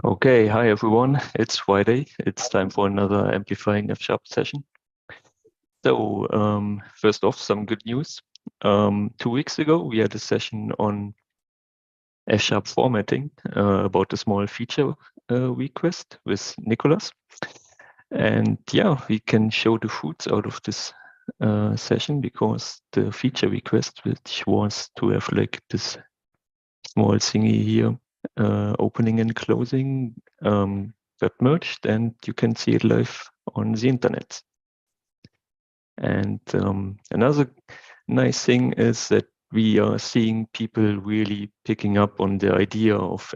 Okay, hi everyone. It's Friday. It's time for another Amplifying F# session. So, first off, some good news. 2 weeks ago, we had a session on F# formatting about a small feature request with Nicholas. And yeah, we can show the fruits out of this session because the feature request, which was to have like this small thingy here, opening and closing, got merged, and you can see it live on the internet. And another nice thing is that we are seeing people really picking up on the idea of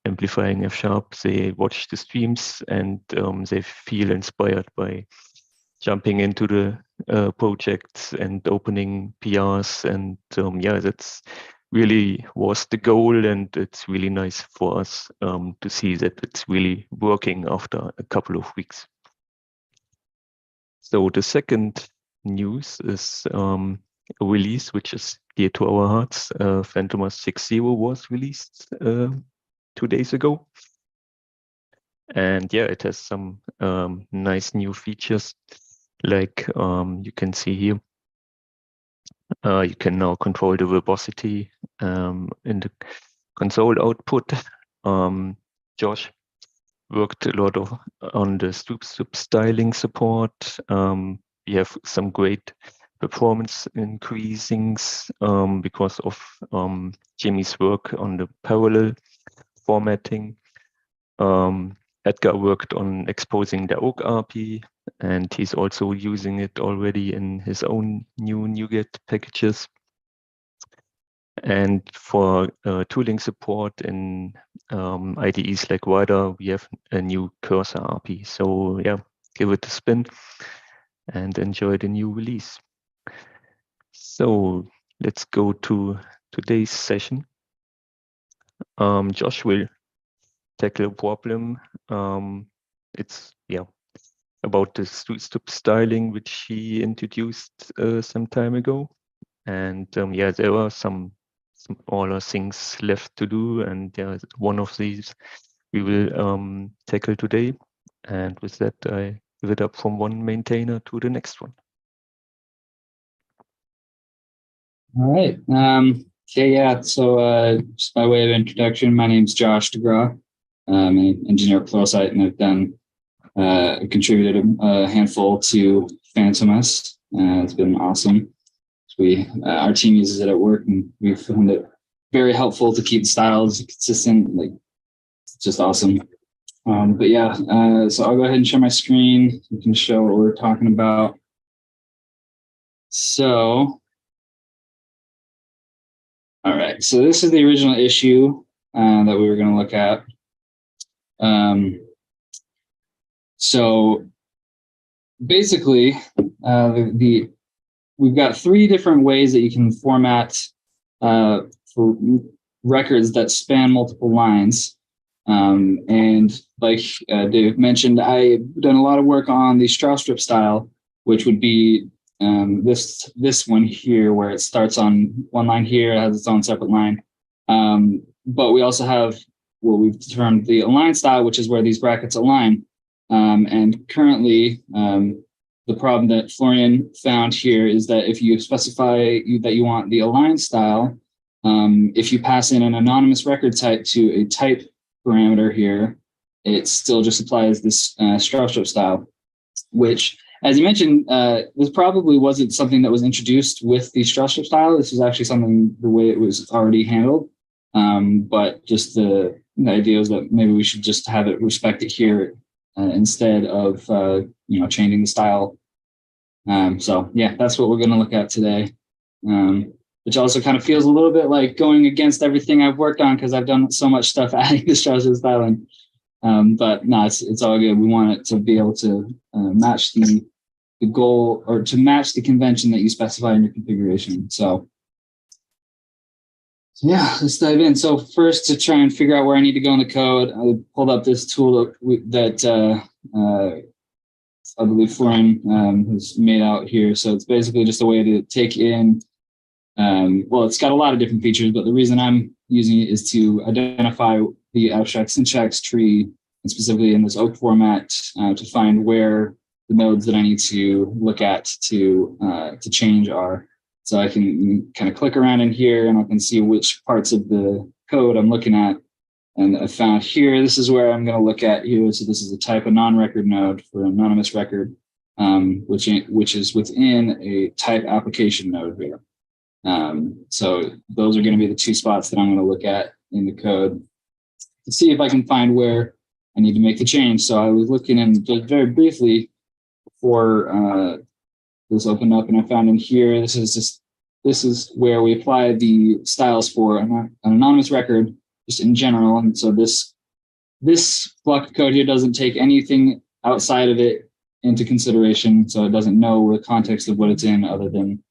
amplifying F#. They watch the streams and they feel inspired by jumping into the projects and opening PRs. And yeah, that's really was the goal, and it's really nice for us to see that it's really working after a couple of weeks. So the second news is a release which is dear to our hearts. Fantomas 6.0 was released 2 days ago. And yeah, it has some nice new features, like you can see here. You can now control the verbosity in the console output. Josh worked a lot on the stoop styling support. We have some great performance increasings because of Jimmy's work on the parallel formatting. Edgar worked on exposing the Oak RP, and he's also using it already in his own new NuGet packages. And for tooling support in IDEs like Rider, we have a new cursor RP. So yeah, give it a spin and enjoy the new release. So let's go to today's session. Josh will tackle a problem. It's about the stoop styling, which he introduced some time ago. And yeah, there are some smaller things left to do, and yeah, one of these we will tackle today. And with that, I give it up from one maintainer to the next one. All right. Okay, yeah. So just by way of introduction, my name's Josh DeGraw. I'm an engineer at Pluralsight, and I've done contributed a handful to Fantomas. It's been awesome. Our team uses it at work, and we found it very helpful to keep the styles consistent. Like, it's just awesome. But yeah, so I'll go ahead and share my screen. You can show what we're talking about. So, all right. So this is the original issue that we were going to look at. So basically, we've got 3 different ways that you can format for records that span multiple lines. And like Dave mentioned, I've done a lot of work on the Strauss strip style, which would be this one here, where it starts on one line here, it has its own separate line. But we also have what we've termed the align style, which is where these brackets align. And currently, the problem that Florian found here is that if you specify that you want the align style, if you pass in an anonymous record type to a type parameter here, it still just applies this Strauss strip style, which, as you mentioned, this probably wasn't something that was introduced with the Strauss strip style. This was actually something the way it was already handled. But just the idea is that maybe we should just have it respect it here instead of changing the style. So yeah, that's what we're going to look at today, which also kind of feels a little bit like going against everything I've worked on, because I've done so much stuff adding the Strauss styling. But no, it's all good. We want it to be able to match the goal, or to match the convention that you specify in your configuration. So yeah, let's dive in. So first, to try and figure out where I need to go in the code, I pulled up this tool that I believe Florian has made out here. So it's basically just a way to take in, well, it's got a lot of different features, but the reason I'm using it is to identify the abstract syntax tree, and specifically in this oak format, to find where the nodes that I need to look at to change are. So I can kind of click around in here and I can see which parts of the code I'm looking at. And I found here, this is where I'm going to look at here. So this is a type of non-record node for an anonymous record, which is within a type application node here. So those are going to be the two spots that I'm going to look at in the code to see if I can find where I need to make the change. So I was looking in just very briefly before this opened up, and I found in here, this is where we apply the styles for an anonymous record just in general. And so this block of code here doesn't take anything outside of it into consideration. So it doesn't know the context of what it's in other than,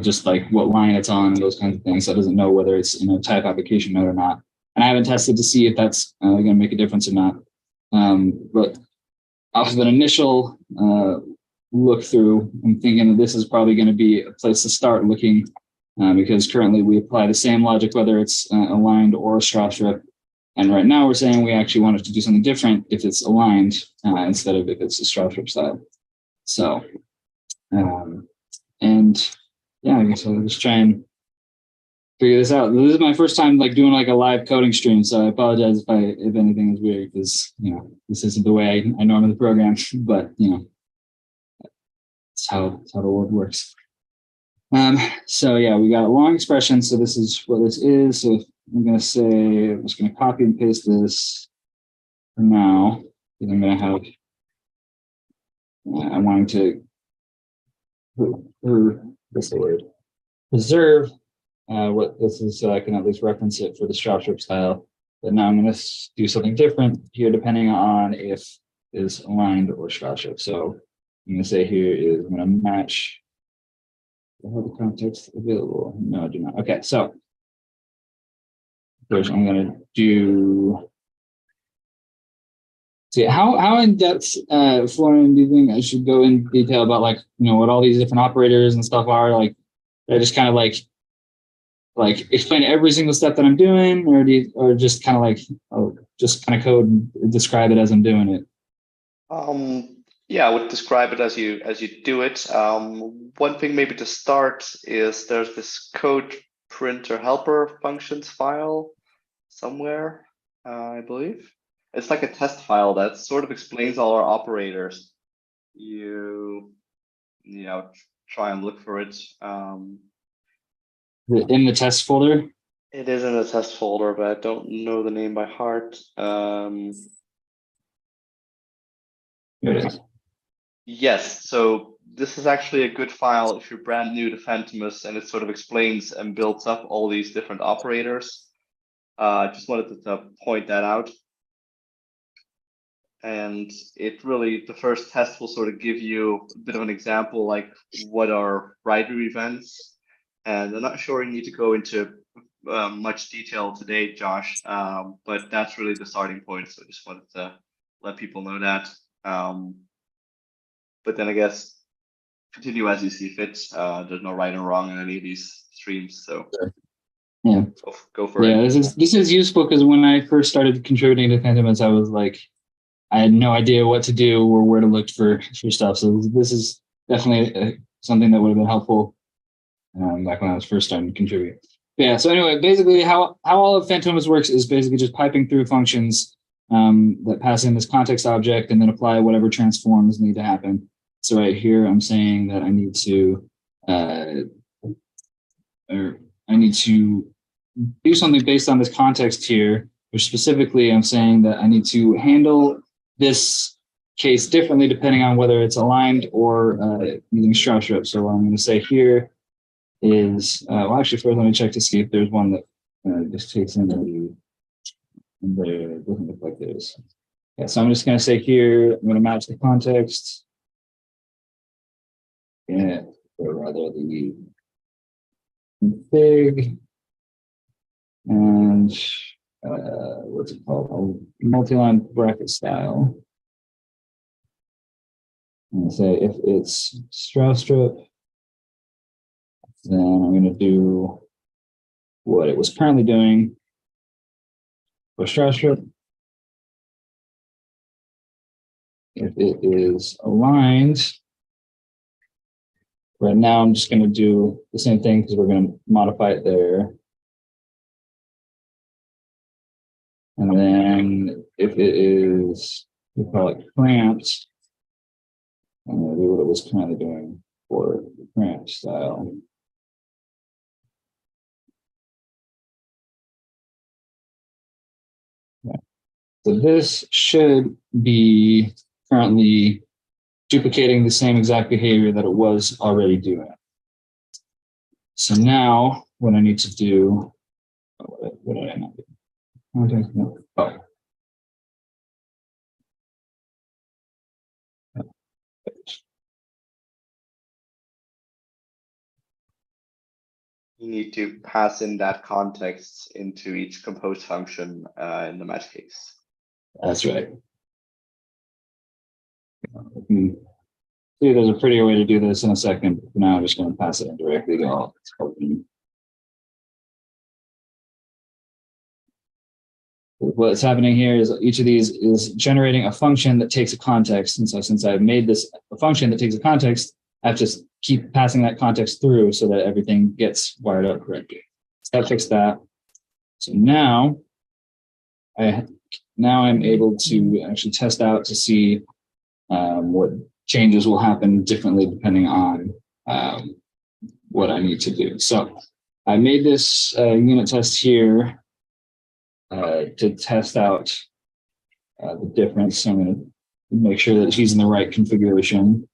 just like what line it's on and those kinds of things. So it doesn't know whether it's in a type application node or not. And I haven't tested to see if that's going to make a difference or not. But off of an initial look through, I'm thinking that this is probably going to be a place to start looking, because currently we apply the same logic, whether it's aligned or a straw strip. And right now we're saying we actually want it to do something different if it's aligned instead of if it's a straw strip style. So, and yeah, I guess I'll just try and figure this out. This is my first time doing a live coding stream, so I apologize if anything is weird, because this isn't the way I normally program, but it's how the world works. So yeah, we got a long expression. So this is what this is. So I'm going to say, I'm just going to copy and paste this for now, because I'm going to have, I'm wanting to preserve what this is, so I can at least reference it for the straw strip style. But now I'm going to do something different here, depending on if is aligned or straw strip. So I'm going to say here is I'm going to match. I have the context available. No, I do not. Okay, so first I'm going to do. See, how in depth, Florian, do you think I should go in detail about what all these different operators and stuff are? I just kind of explain every single step that I'm doing, or just kind of code and describe it as I'm doing it? Yeah, I would describe it as you do it. One thing maybe to start is there's this code printer helper functions file somewhere, I believe. It's like a test file that sort of explains all our operators. You try and look for it. In the test folder? It is in the test folder, but I don't know the name by heart. Here it is. Yes, so this is actually a good file if you're brand new to Fantomas, and it sort of explains and builds up all these different operators. I just wanted to point that out. And it really, the first test will sort of give you a bit of an example, like what are writer events. And I'm not sure you need to go into much detail today, Josh, but that's really the starting point. So I just wanted to let people know that. But then I guess continue as you see fit. There's no right or wrong in any of these streams, so yeah, go for it. Yeah, this is useful, because when I first started contributing to Fantomas, I was I had no idea what to do or where to look for stuff. So this is definitely something that would have been helpful back when I was first starting to contribute. But yeah. So anyway, basically how all of Fantomas works is basically just piping through functions that pass in this context object and then apply whatever transforms need to happen. So right here, I'm saying that I need to do something based on this context here, which specifically I'm saying that I need to handle this case differently depending on whether it's aligned or using straw strip. So what I'm going to say here is, well, actually, first let me check to see if there's one that just takes in there. It doesn't look like there's. Yeah, so I'm just going to say here, I'm going to match the context. Yeah, or rather the config and what's it called? Multi-line bracket style. And say if it's straw strip, then I'm going to do what it was currently doing for structure. If it is aligned, right now I'm just going to do the same thing because we're going to modify it there. And then if it is, we call it cramped, I'm going to do what it was currently doing for the cramped style. So this should be currently duplicating the same exact behavior that it was already doing. So now what I need to do, what did I not do? Oh. You need to pass in that context into each compose function in the match case. That's right. See, there's a prettier way to do this in a second. But now I'm just going to pass it in directly to all. What's happening here is each of these is generating a function that takes a context. And so since I've made this a function that takes a context, I have to keep passing that context through so that everything gets wired up correctly. So that fixed that. So now I'm able to actually test out to see what changes will happen differently depending on what I need to do. So I made this unit test here to test out the difference. So I'm going to make sure that he's in the right configuration.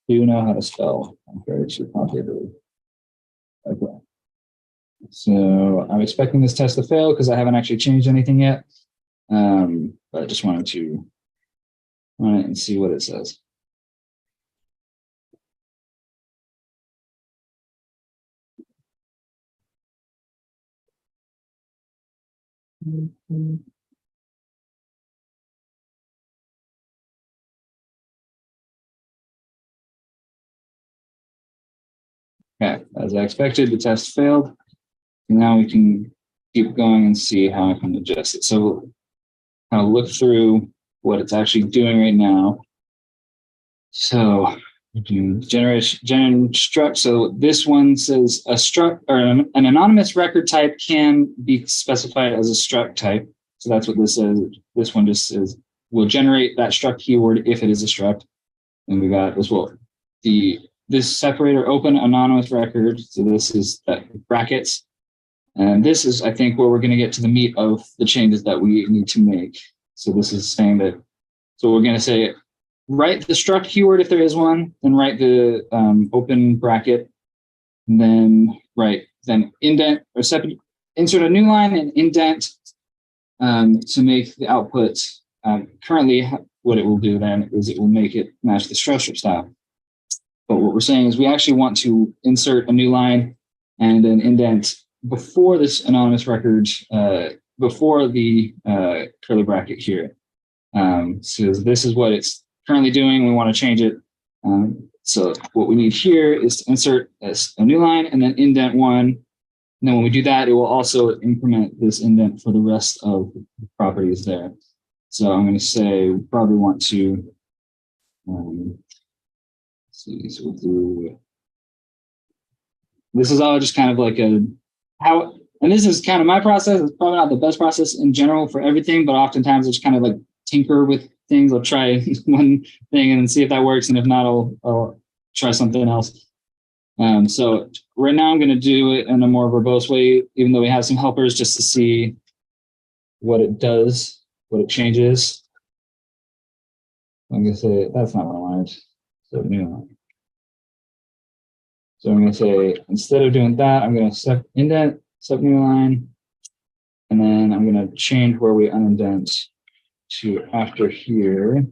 Do you know how to spell? I'm very complicated. Okay. So I'm expecting this test to fail because I haven't actually changed anything yet. But I just wanted to run it and see what it says. Okay, as I expected, the test failed. Now we can keep going and see how I can adjust it. So kind of look through what it's actually doing right now. So generate struct. So this one says a struct or an anonymous record type can be specified as a struct type. So that's what this says. This one just says we'll generate that struct keyword if it is a struct. And we got as well this separator open anonymous record. So this is that brackets. And this is, I think, where we're going to get to the meat of the changes that we need to make. So this is saying that, so we're going to say, write the struct keyword if there is one, then write the open bracket, and then indent or insert a new line and indent to make the output. Currently, what it will do then is it will make it match the structure style. But what we're saying is we actually want to insert a new line and an indent before this anonymous record, before the curly bracket here. So this is what it's currently doing. We want to change it. So what we need here is to insert a new line and then indent one. And then when we do that, it will also increment this indent for the rest of the properties there. So I'm going to say we probably want to see. So we'll do. This is all just kind of like and this is kind of my process. It's probably not the best process in general for everything, but oftentimes it's kind of like tinker with things. I'll try one thing and then see if that works. And if not, I'll try something else. So right now I'm going to do it in a more verbose way, even though we have some helpers just to see what it does, what it changes. I'm going to say, that's not what I wanted. So new line. So I'm going to say, instead of doing that, I'm going to indent, new line, and then I'm going to change where we unindent to after here.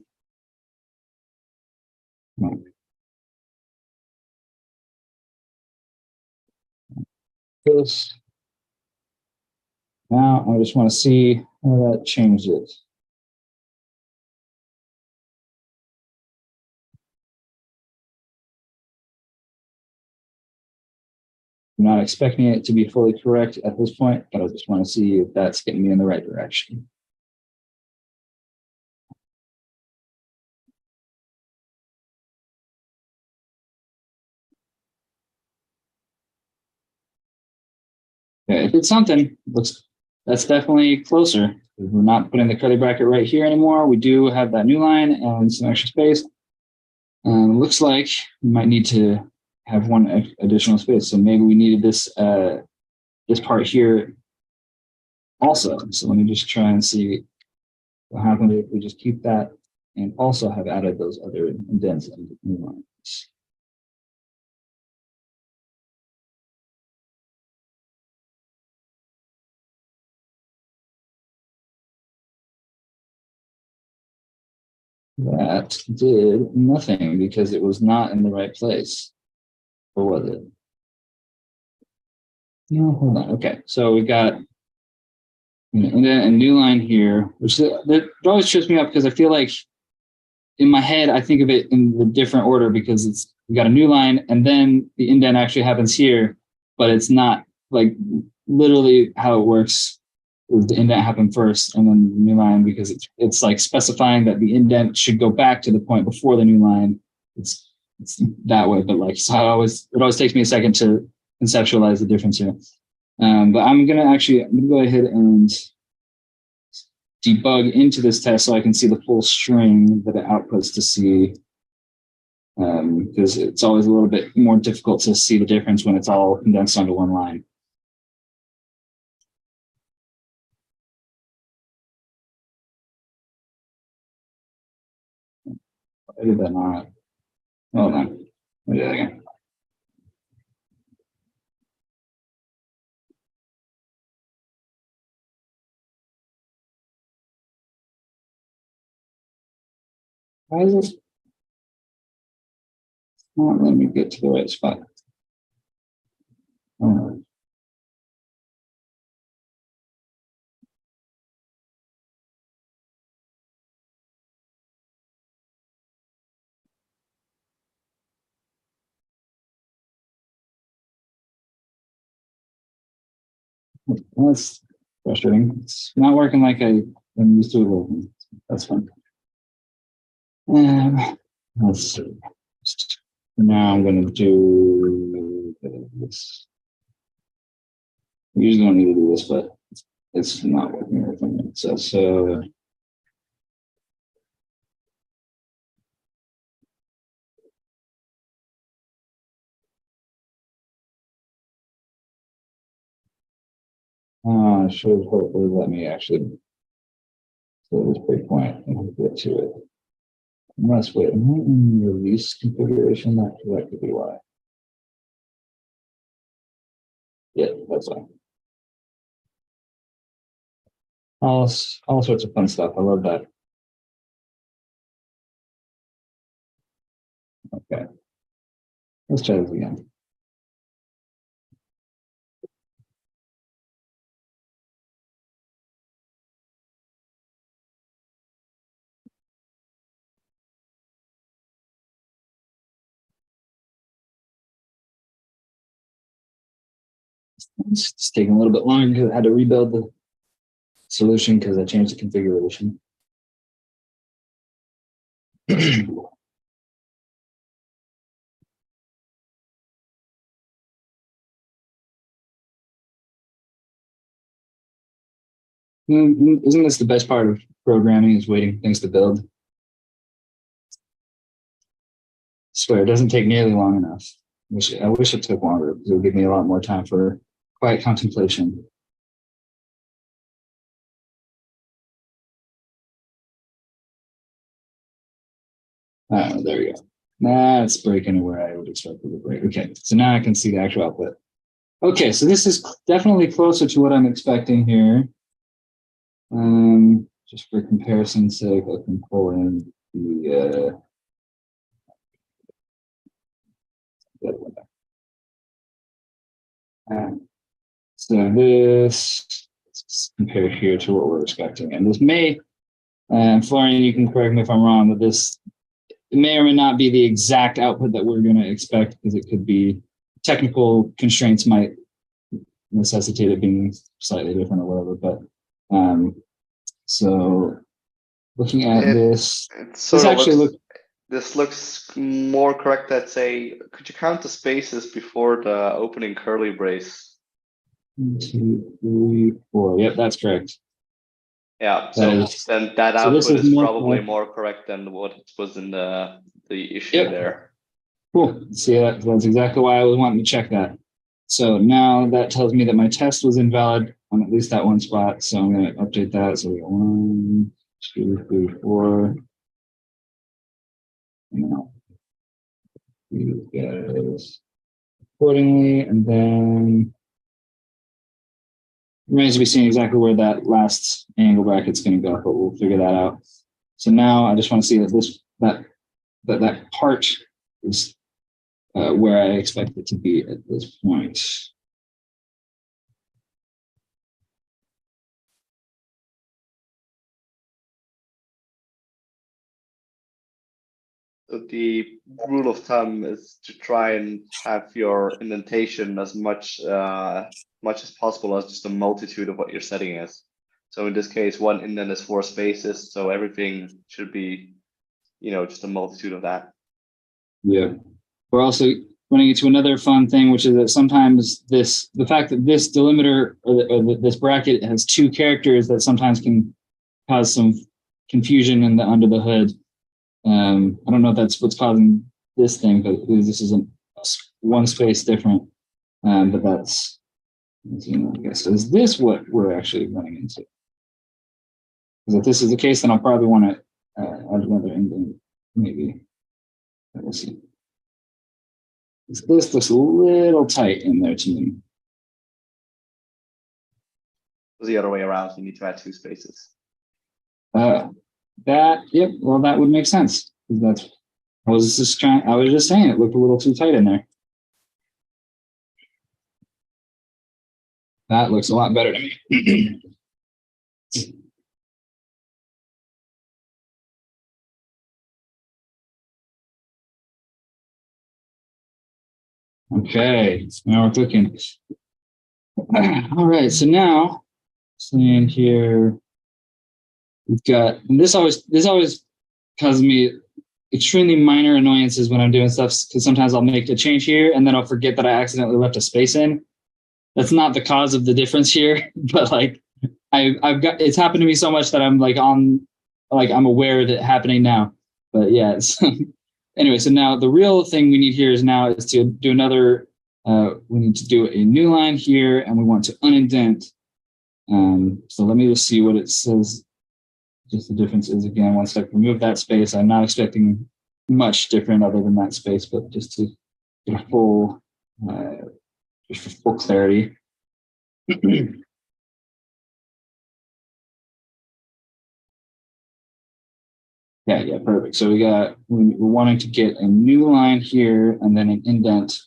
this. Now I just want to see how that changes. I'm not expecting it to be fully correct at this point, but I just want to see if that's getting me in the right direction. Okay, it did something. That's definitely closer. We're not putting the curly bracket right here anymore. We do have that new line and some extra space. Looks like we might need to have one additional space. So maybe we needed this this part here also. So let me just try and see what happens if we just keep that and also have added those other indents and new lines. That did nothing because it was not in the right place. Or was it? No, hold on. Okay, so we got and then a new line here, which that always trips me up because I feel like in my head I think of it in the different order because it's we got a new line and then the indent actually happens here, but it's not like literally how it works. The indent happen first and then the new line because it's like specifying that the indent should go back to the point before the new line. It's that way, but like so it always takes me a second to conceptualize the difference here. But I'm gonna go ahead and debug into this test so I can see the full string that it outputs to see, because it's always a little bit more difficult to see the difference when it's all condensed onto one line. I did that not. Hold on. Let me do that again. Why is this not letting me get to the right spot? Oh. That's frustrating. It's not working like I'm used to it working. That's fun. Let's see. Now I'm going to do this. I usually don't need to do this, but it's not working with me. So should hopefully let me actually so this breakpoint and get to it. Unless wait, am I in release configuration? That could be why. Yeah, that's fine. All sorts of fun stuff. I love that. Okay. Let's try this again. It's taking a little bit longer because I had to rebuild the solution because I changed the configuration. Isn't this the best part of programming is waiting for things to build? I swear, it doesn't take nearly long enough. I wish it took longer because it would give me a lot more time for quiet contemplation. There we go. That's breaking where I would expect it to break. Okay, so now I can see the actual output. Okay, so this is definitely closer to what I'm expecting here. Just for comparison's sake, I can pull in the other one. So this, let's compare here to what we're expecting. And this may, Florian, you can correct me if I'm wrong, but this may or may not be the exact output that we're going to expect, because it could be technical constraints might necessitate it being slightly different or whatever. But so looking at this, This actually looks more correct. Let's say, could you count the spaces before the opening curly brace? 1, 2, 3, 4. Yep, that's correct. Yeah, so then that so output is more probably more correct than what was in the issue there. Cool. See, that's exactly why I was wanting to check that. So now that tells me that my test was invalid on at least that one spot. So I'm going to update that. So we got 1, 2, 3, 4. Now we get accordingly, and then remains to be seen exactly where that last angle bracket's going to go, but we'll figure that out. So now I just want to see that that part is where I expect it to be at this point. So the rule of thumb is to try and have your indentation as much as possible as just a multitude of what your setting is. So in this case, one indent is 4 spaces, so everything should be, just a multitude of that. Yeah. We're also running into another fun thing, which is that sometimes the fact that this delimiter or this bracket has 2 characters, that sometimes can cause some confusion under the hood. I don't know if that's what's causing this thing, but this is one space different. But that's, I guess, is this what we're actually running into? Because if this is the case, then I'll probably want to add another indent, maybe. We'll see. This looks a little tight in there to me. The other way around, you need to add 2 spaces. Yep. Well, that would make sense. I was just saying it looked a little too tight in there. That looks a lot better to me. Okay, now we're cooking. All right, so now seeing here, we've got, and this always causes me extremely minor annoyances when I'm doing stuff, because sometimes I'll make a change here and then I'll forget that I accidentally left a space in. That's not the cause of the difference here, but like I've got, it's happened to me so much that I'm like I'm aware of it happening now. But yeah, anyway, so now the real thing we need here is to do another, we need to do a new line here, and we want to unindent. So let me just see what it says. Just the difference is, again, once I remove that space, I'm not expecting much different other than that space, but just to get a full, just for full clarity. Yeah, perfect. So we're wanting to get a new line here and then an indent.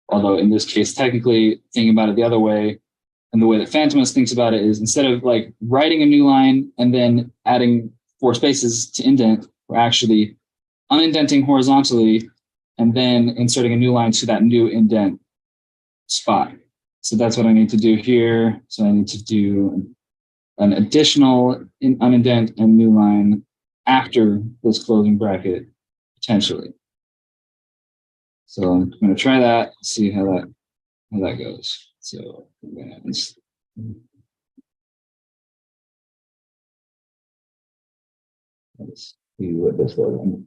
Although in this case, technically thinking about it the other way, and the way that Fantomas thinks about it is, instead of like writing a new line and then adding 4 spaces to indent, we're actually unindenting horizontally and then inserting a new line to that new indent spot. So that's what I need to do here. So I need to do an additional unindent and new line after this closing bracket, potentially. So I'm going to try that, see how that goes. So I'm going to let's see what this looks like.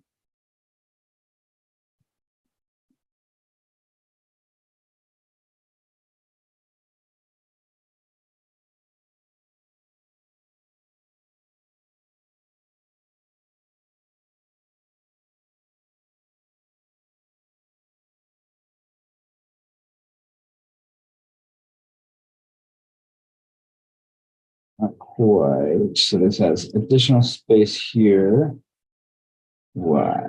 Not quite. So this has additional space here. Why?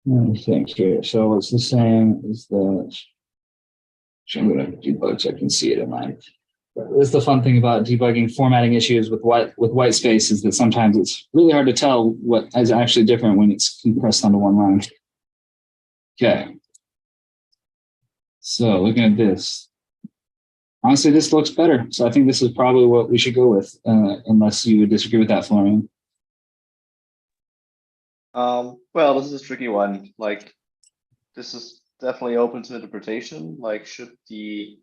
Let me think here. So it's the same as the I'm going to debug so I can see it in line. That's the fun thing about debugging formatting issues with white space is that sometimes it's really hard to tell what is actually different when it's compressed onto one line. Okay. So looking at this, honestly, this looks better. So I think this is probably what we should go with, unless you would disagree with that, Florian. Well, this is a tricky one. Like, this is definitely open to interpretation. Like, should the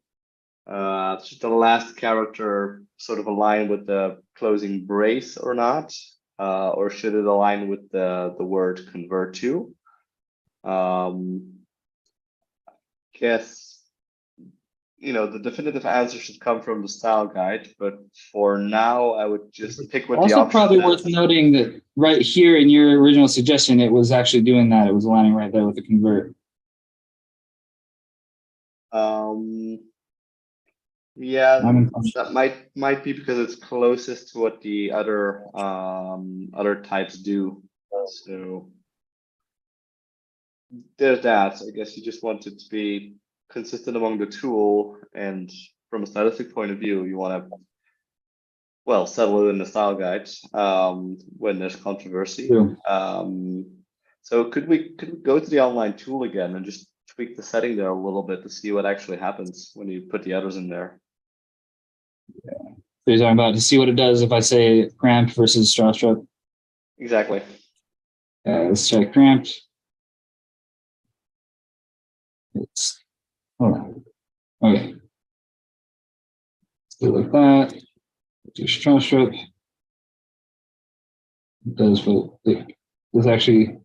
last character sort of align with the closing brace or not? Or should it align with the word convert to? Guess, the definitive answer should come from the style guide, but for now, I would just pick what the Also, option probably is. worth noting that right here in your original suggestion, it was actually doing that. It was aligning right there with the convert. Yeah, that might be because it's closest to what the other types do. So there's that. I guess you just want it to be consistent among the tool, and from a stylistic point of view, you want to, well, settle it in the style guide when there's controversy. Yeah. So could we go to the online tool again and just tweak the setting there a little bit to see what actually happens when you put the others in there? Yeah. So you're talking about to see what it does if I say cramped versus straw stroke? Exactly. Let's check cramped. Hold on. Okay. Let's do it like that. Do straw stroke. It does feel, this actually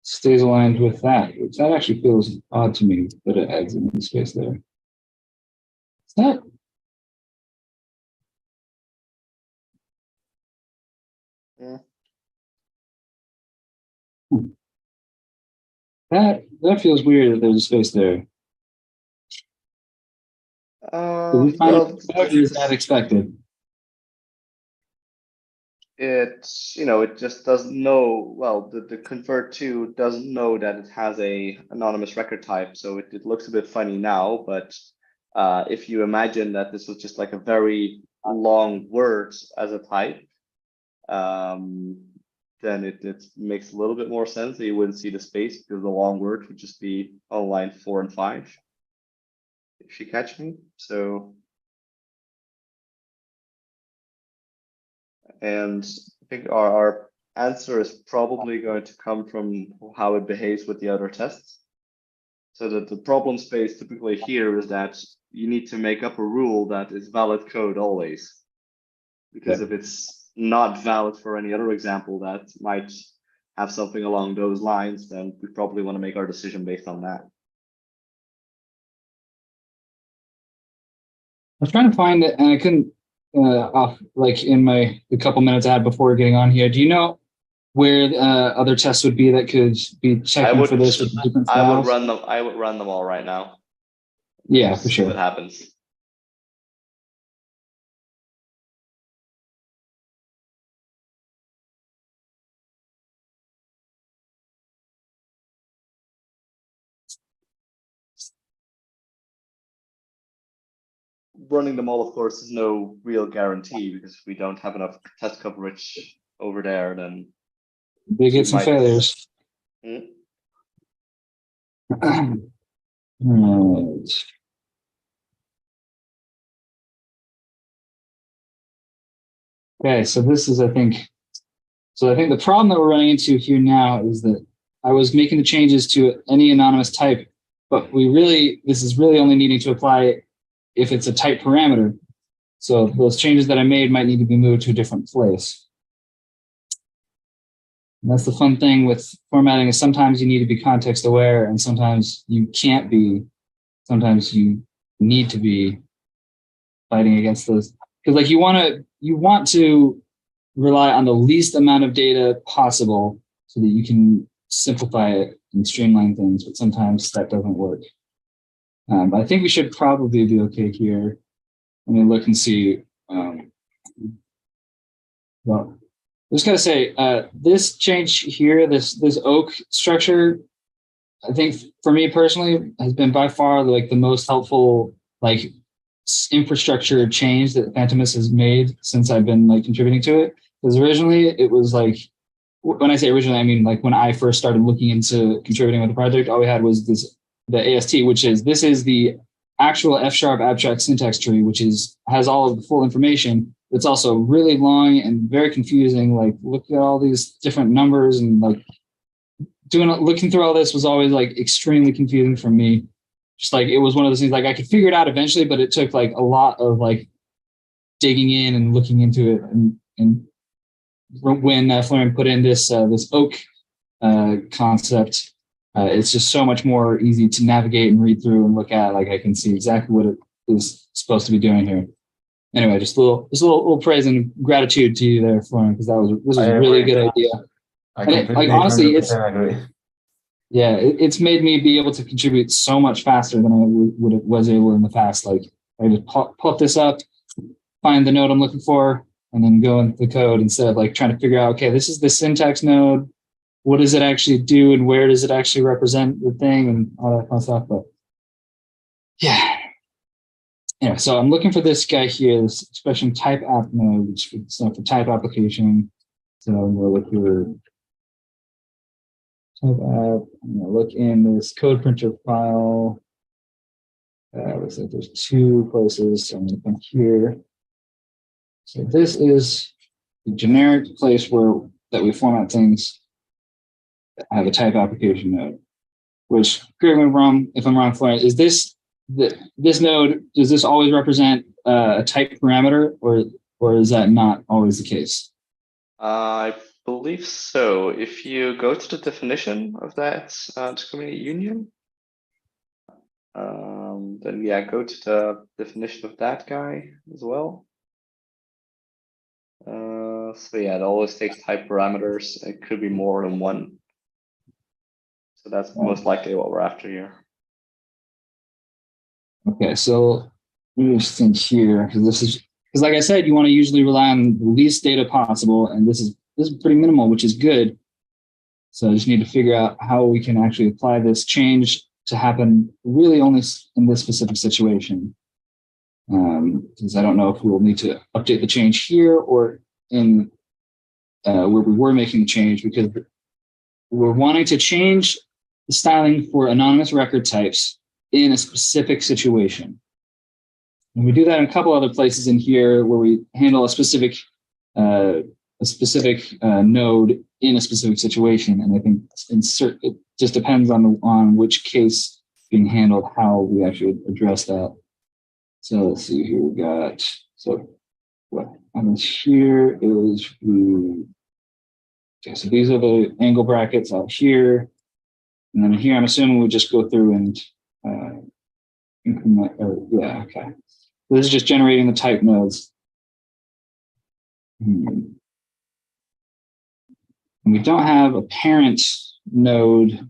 stays aligned with that, which that actually feels odd to me that it adds in the space there. Is that? Yeah. That feels weird that there's a space there. Is that expected? It just doesn't know, well, the convert to doesn't know that it has a anonymous record type, so it looks a bit funny now, but if you imagine that this was just like a very long word as a type, then it makes a little bit more sense that you wouldn't see the space because the long word would just be on line 4 and 5, if you catch me. So, and I think our answer is probably going to come from how it behaves with the other tests. So that the problem space typically here is that you need to make up a rule that is valid code always. Because if it's not valid for any other example that might have something along those lines, then we probably want to make our decision based on that. I was trying to find it and I couldn't like in the couple minutes I had before getting on here. Do you know where other tests would be that could be checking for this with different styles? I would run them all right now. Yeah, for sure. See what happens. Running them all, of course, is no real guarantee because if we don't have enough test coverage over there, then they get some failures. Okay, so this is, I think the problem that we're running into here now is that I was making the changes to any anonymous type, but this is really only needing to apply if it's a type parameter. So those changes that I made might need to be moved to a different place. And that's the fun thing with formatting is sometimes you need to be context aware and sometimes you can't be. Sometimes you need to be fighting against those. Because like you want to rely on the least amount of data possible so that you can simplify it and streamline things, but sometimes that doesn't work. I think we should probably be okay here. Let me look and see. Well, I just gotta say, this change here, this oak structure, I think for me personally has been by far like the most helpful like infrastructure change that Fantomas has made since I've been like contributing to it. Because originally it was like, when I say originally, I mean like when I first started looking into contributing with the project, all we had was the AST, which is this is the actual F# abstract syntax tree, which has all of the full information. It's also really long and very confusing. Like look at all these different numbers and like looking through all this was always like extremely confusing for me. Just like it was one of those things like I could figure it out eventually, but it took like a lot of like digging in and looking into it. And when Florian put in this oak concept, it's just so much more easy to navigate and read through and look at. Like I can see exactly what it is supposed to be doing here. Anyway, just a little praise and gratitude to you there, Florian, because this was a really good idea. Like honestly, it's made me be able to contribute so much faster than I was able in the past. Like I just pop this up, find the node I'm looking for, and then go into the code instead of like trying to figure out, okay, this is the syntax node. What does it actually do and where does it actually represent the thing and all that fun stuff. But yeah. Anyway, so I'm looking for this guy here, this expression type app node, which stands for type application. So I'm going to look here. Type app. I'm going to look in this code printer file. Looks like there's two places. So I'm going to come here. So this is the generic place that we format things. I have a type application node, which, correct me if I'm wrong, Florian, is this node, does this always represent a type parameter or is that not always the case? I believe so. If you go to the definition of that discriminant union, then yeah, go to the definition of that guy as well. So yeah, it always takes type parameters. It could be more than one. So that's most likely what we're after here. Okay, so let me just think here, because like I said, you want to usually rely on the least data possible, and this is pretty minimal, which is good. So I just need to figure out how we can actually apply this change to happen really only in this specific situation. Because I don't know if we'll need to update the change here or in where we were making the change, because we're wanting to change the styling for anonymous record types in a specific situation. And we do that in a couple other places in here where we handle a specific node in a specific situation. And I think it just depends on which case being handled, how we actually address that. So let's see here. We got, so what happens here is okay, so these are the angle brackets out here. And then here, I'm assuming we just go through and increment, yeah, okay. So this is just generating the type nodes. And we don't have a parent node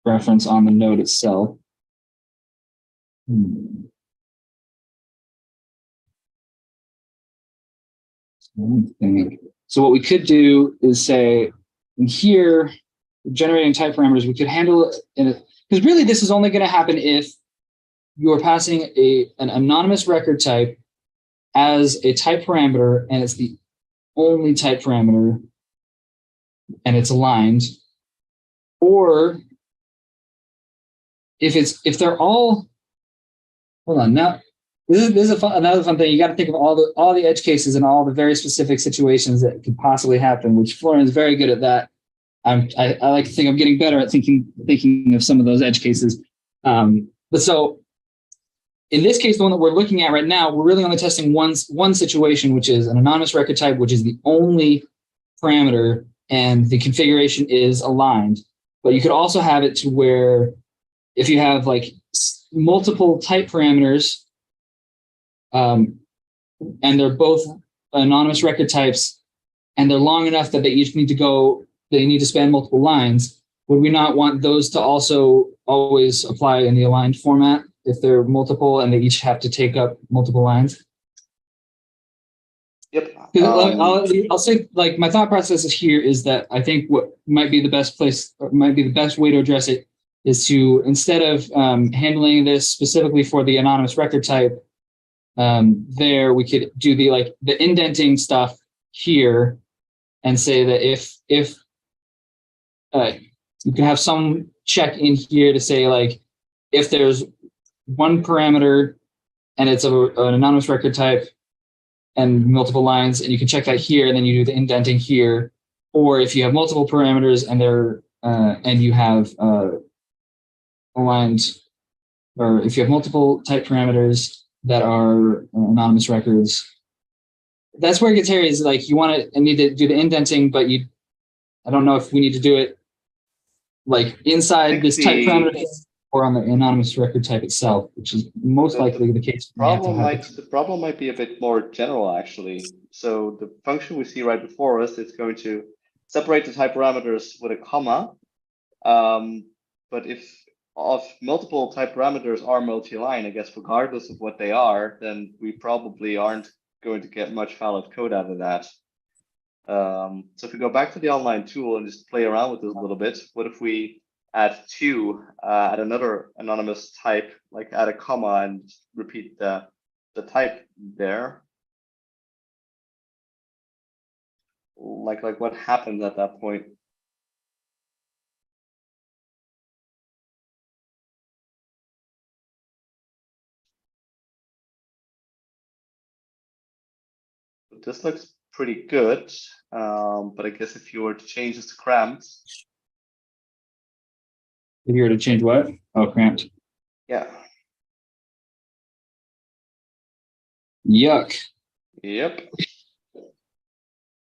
reference on the node itself. So what we could do is say, in here, generating type parameters, we could handle it because really this is only going to happen if you're passing an anonymous record type as a type parameter, and it's the only type parameter, and it's aligned, or if they're all, hold on, now this is another fun thing. You got to think of all the edge cases and all the very specific situations that could possibly happen, which Florian is very good at that. I like to think I'm getting better at thinking of some of those edge cases. But so in this case, the one that we're looking at right now, we're really only testing one situation, which is an anonymous record type, which is the only parameter, and the configuration is aligned. But you could also have it to where if you have like multiple type parameters, and they're both anonymous record types, and they're long enough that they each need to span multiple lines, would we not want those to also always apply in the aligned format if they're multiple and they each have to take up multiple lines? Yep. I'll say, like, my thought process here is that I think what might be the best place, or might be the best way to address it is to, instead of handling this specifically for the anonymous record type, there we could do the indenting stuff here, and say that if you can have some check in here to say, like, if there's one parameter and it's an anonymous record type and multiple lines, and you can check that here, and then you do the indenting here. Or if you have multiple parameters and they're and you have aligned, or if you have multiple type parameters that are anonymous records, that's where it gets hairy. Is like you want to need to do the indenting, but I don't know if we need to do it like inside this type parameter or on the anonymous record type itself, which is most likely the case. The problem might be a bit more general, actually. So the function we see right before us, it's going to separate the type parameters with a comma. But if multiple type parameters are multi-line, I guess regardless of what they are, then we probably aren't going to get much valid code out of that. So if we go back to the online tool and just play around with this a little bit, what if we add 2 at another anonymous type, like add a comma and repeat the type there? Like what happens at that point? This looks pretty good, but I guess if you were to change this to cramped. If you were to change what? Oh, cramped. Yeah. Yuck. Yep.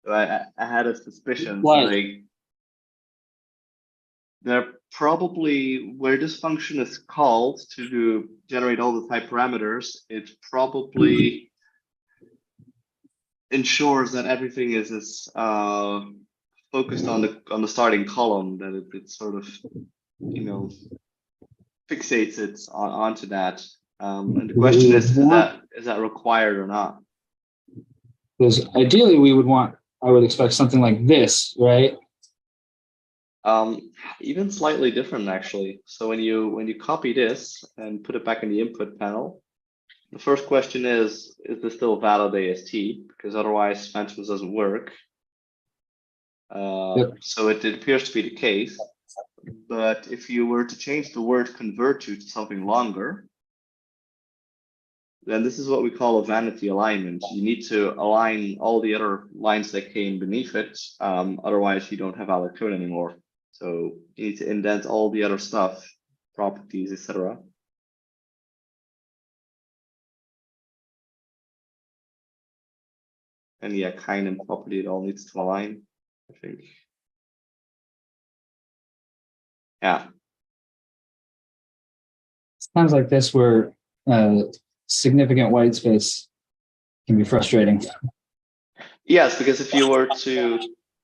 I had a suspicion. What? Like, they're probably, where this function is called to generate all the type parameters, it probably ensures that everything is as focused on the starting column, that it sort of, you know, fixates it onto that. And the question is that required or not? Because ideally I would expect something like this, right? Even slightly different, actually. So when you copy this and put it back in the input panel, the first question is this still valid AST? Because otherwise Fantomas doesn't work. Yep. So it appears to be the case. But if you were to change the word convert to something longer, then this is what we call a vanity alignment. You need to align all the other lines that came beneath it. Otherwise, you don't have valid code anymore. So you need to indent all the other stuff, properties, etc. And yeah, kind and property, it all needs to align, I think. Yeah. Times like this where significant white space can be frustrating. Yes, because if you were to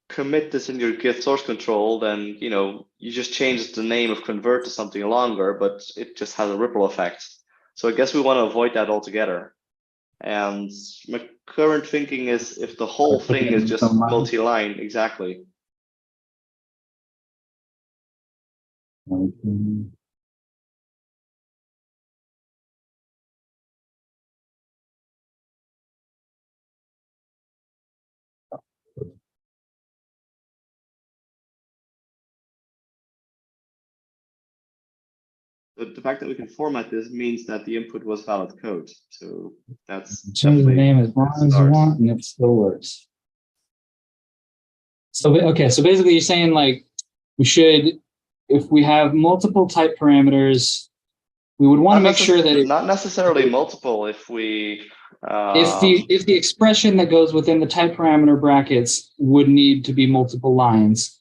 commit this in your Git source control, then you just change the name of convert to something longer, but it just has a ripple effect. So I guess we want to avoid that altogether. And my current thinking is if the whole thing is just multi-line, exactly. But the fact that we can format this means that the input was valid code. So that's change the name as long as you want, and it still works. So okay, so basically you're saying like we should, if we have multiple type parameters, we would want to make sure that not necessarily multiple. If we if the expression that goes within the type parameter brackets would need to be multiple lines,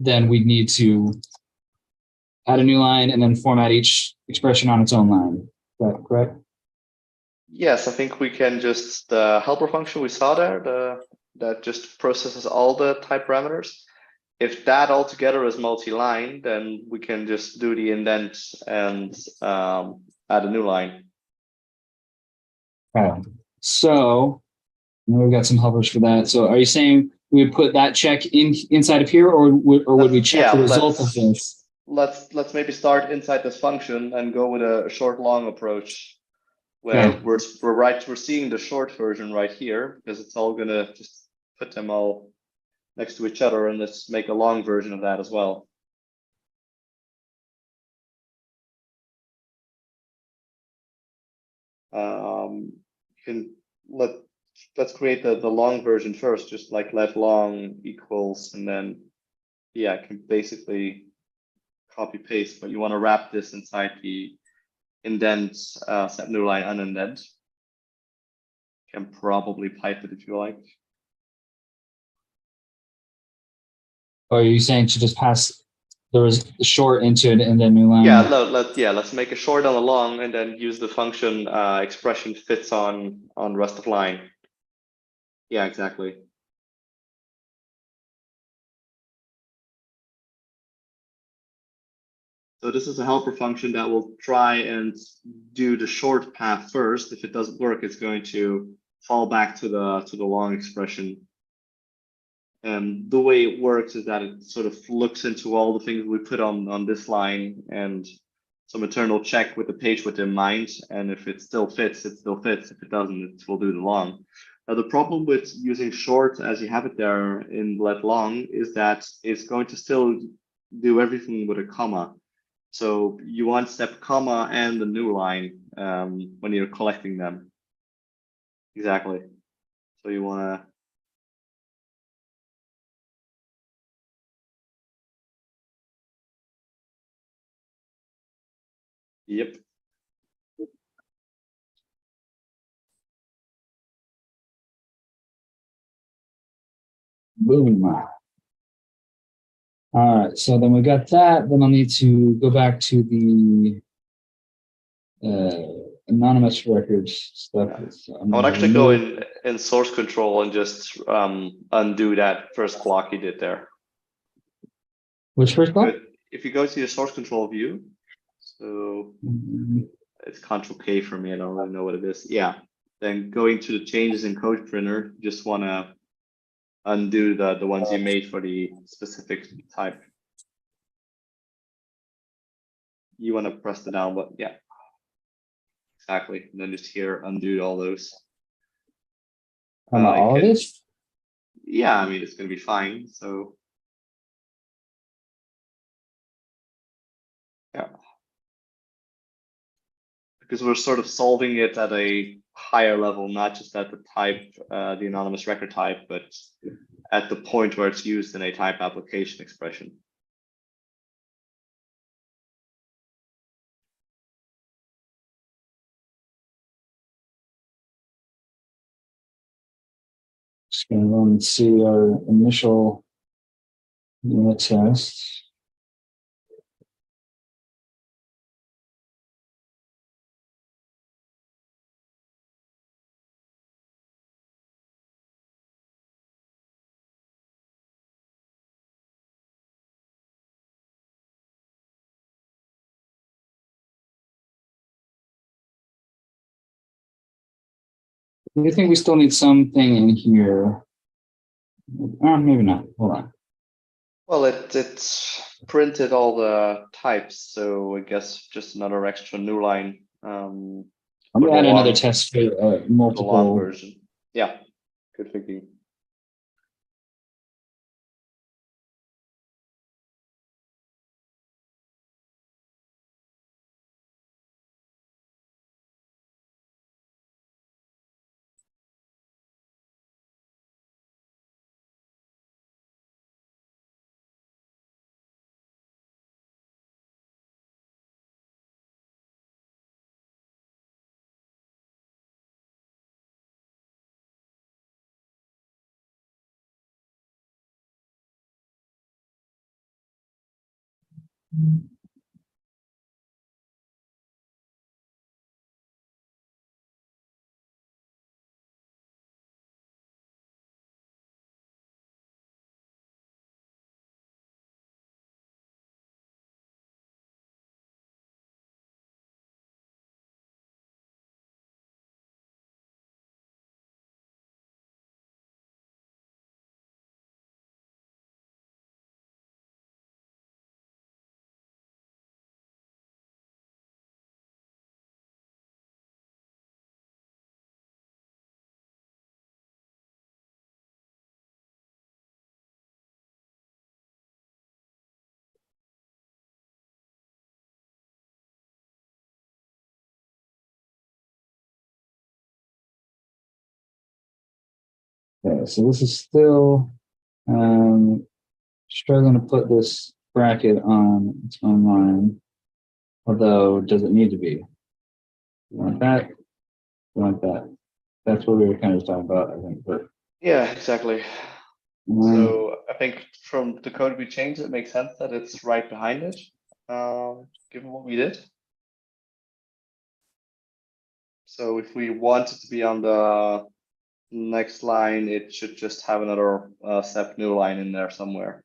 then we'd need to add a new line and then format each expression on its own line. Is that correct? Yes, I think we can just, the helper function we saw there, that just processes all the type parameters. If that altogether is multi-line, then we can just do the indent and add a new line. Okay. So we've got some helpers for that. So are you saying we would put that check inside of here, or would we check the result of this? let's maybe start inside this function and go with a short long approach, where Okay. we're seeing the short version right here, because it's all gonna just put them all next to each other, and let's make a long version of that as well. Can let's create the long version first, just like let long equals, and then yeah, I can basically copy paste, but you want to wrap this inside the indent set new line unindent. Can probably pipe it if you like. Or are you saying to just pass there was short into it and then new line? Yeah, let's make a short on a long, and then use the function expression fits on rest of line. Yeah, exactly. So this is a helper function that will try and do the short path first. If it doesn't work, it's going to fall back to the long expression. And the way it works is that it sort of looks into all the things we put on this line and some internal check with the page width in mind. And if it still fits, it still fits. If it doesn't, it will do the long. Now, the problem with using short as you have it there in let long is that it's going to still do everything with a comma. So you want step comma and the new line when you're collecting them. Exactly. So you want to. Yep. Boom. All right, so then we got that. Then I'll need to go back to the anonymous records stuff. I would actually go in source control and just undo that first block you did there. Which first block? If you go to your source control view, so it's Control K for me. I don't really know what it is. Yeah. Then going to the changes in code printer, just want to undo the ones you made for the specific type. You want to press the down button. Yeah. Exactly. And then just here, undo all those. All of this? Yeah, I mean, it's going to be fine. So, yeah. Because we're sort of solving it at a higher level, not just at the type, the anonymous record type, but at the point where it's used in a type application expression. Just gonna run and see our initial unit test. Do you think we still need something in here? Maybe not. Hold on. Well, it's printed all the types, so I guess just another extra new line. I'm gonna add another test for multiple. The long version. Yeah, good thinking. Okay, so this is still struggling to put this bracket on its own line, although does it need to be? You want that? You want that? That's what we were kind of talking about, I think. But Yeah, exactly. um, So I think from the code we changed, it makes sense that it's right behind it, given what we did. So if we want it to be on the next line, it should just have another step new line in there somewhere.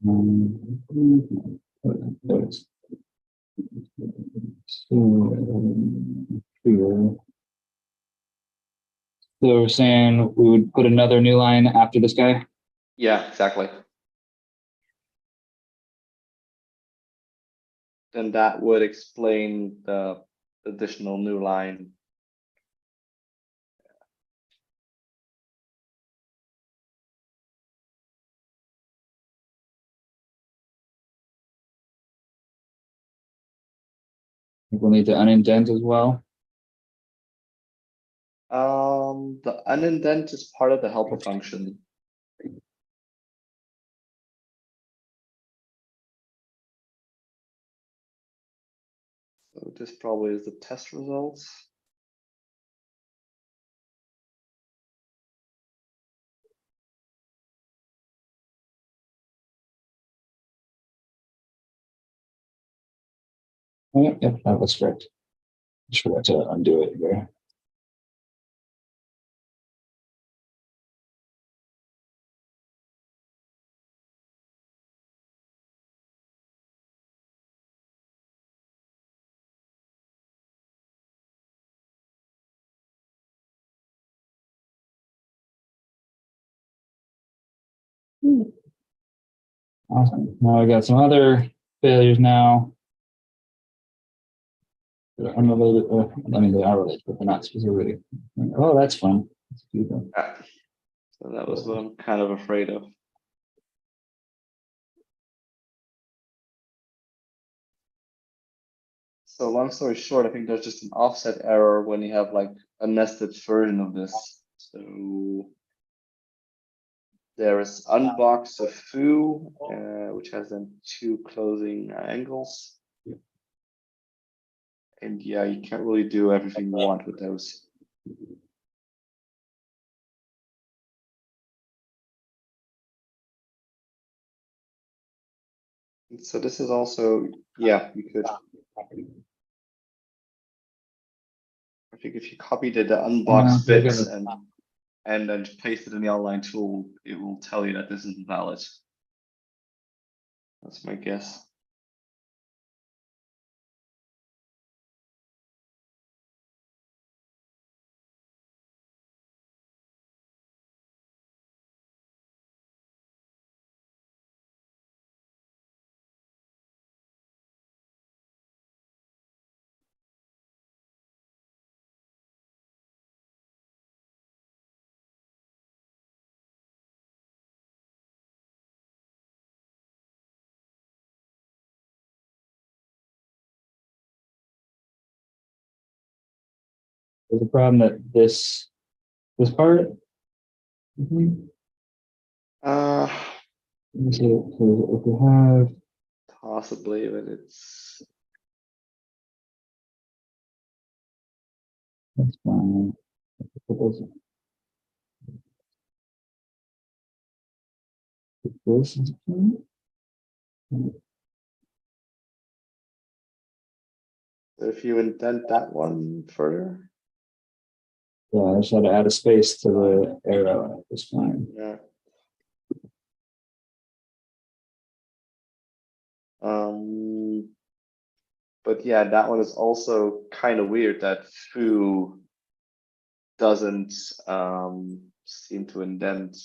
So we're saying we would put another new line after this guy. Yeah, exactly. Then that would explain the additional new line. We'll need to unindent as well. The unindent is part of the helper function. So this probably is the test results. Oh, yep, that was correct. Just forgot to undo it here. Awesome. Now I got some other failures now. They're unrelated. I mean, they are related, but they're not specifically. Oh, that's fun. Yeah. So that was what I'm kind of afraid of. So long story short, I think there's just an offset error when you have like a nested version of this. So there is unbox of foo, which has then two closing angles. And yeah, you can't really do everything you want with those. And so this is also, yeah, you could. I think if you copied the unbox bits and then paste it in the online tool, it will tell you that this isn't valid. That's my guess. There's a problem that this part. Let me see. So if we have Possibly, but it's that's fine. This is fine. if you indent that one further. Yeah, I just had to add a space to the arrow. It's fine. Yeah. But yeah, that one is also kind of weird that foo doesn't seem to indent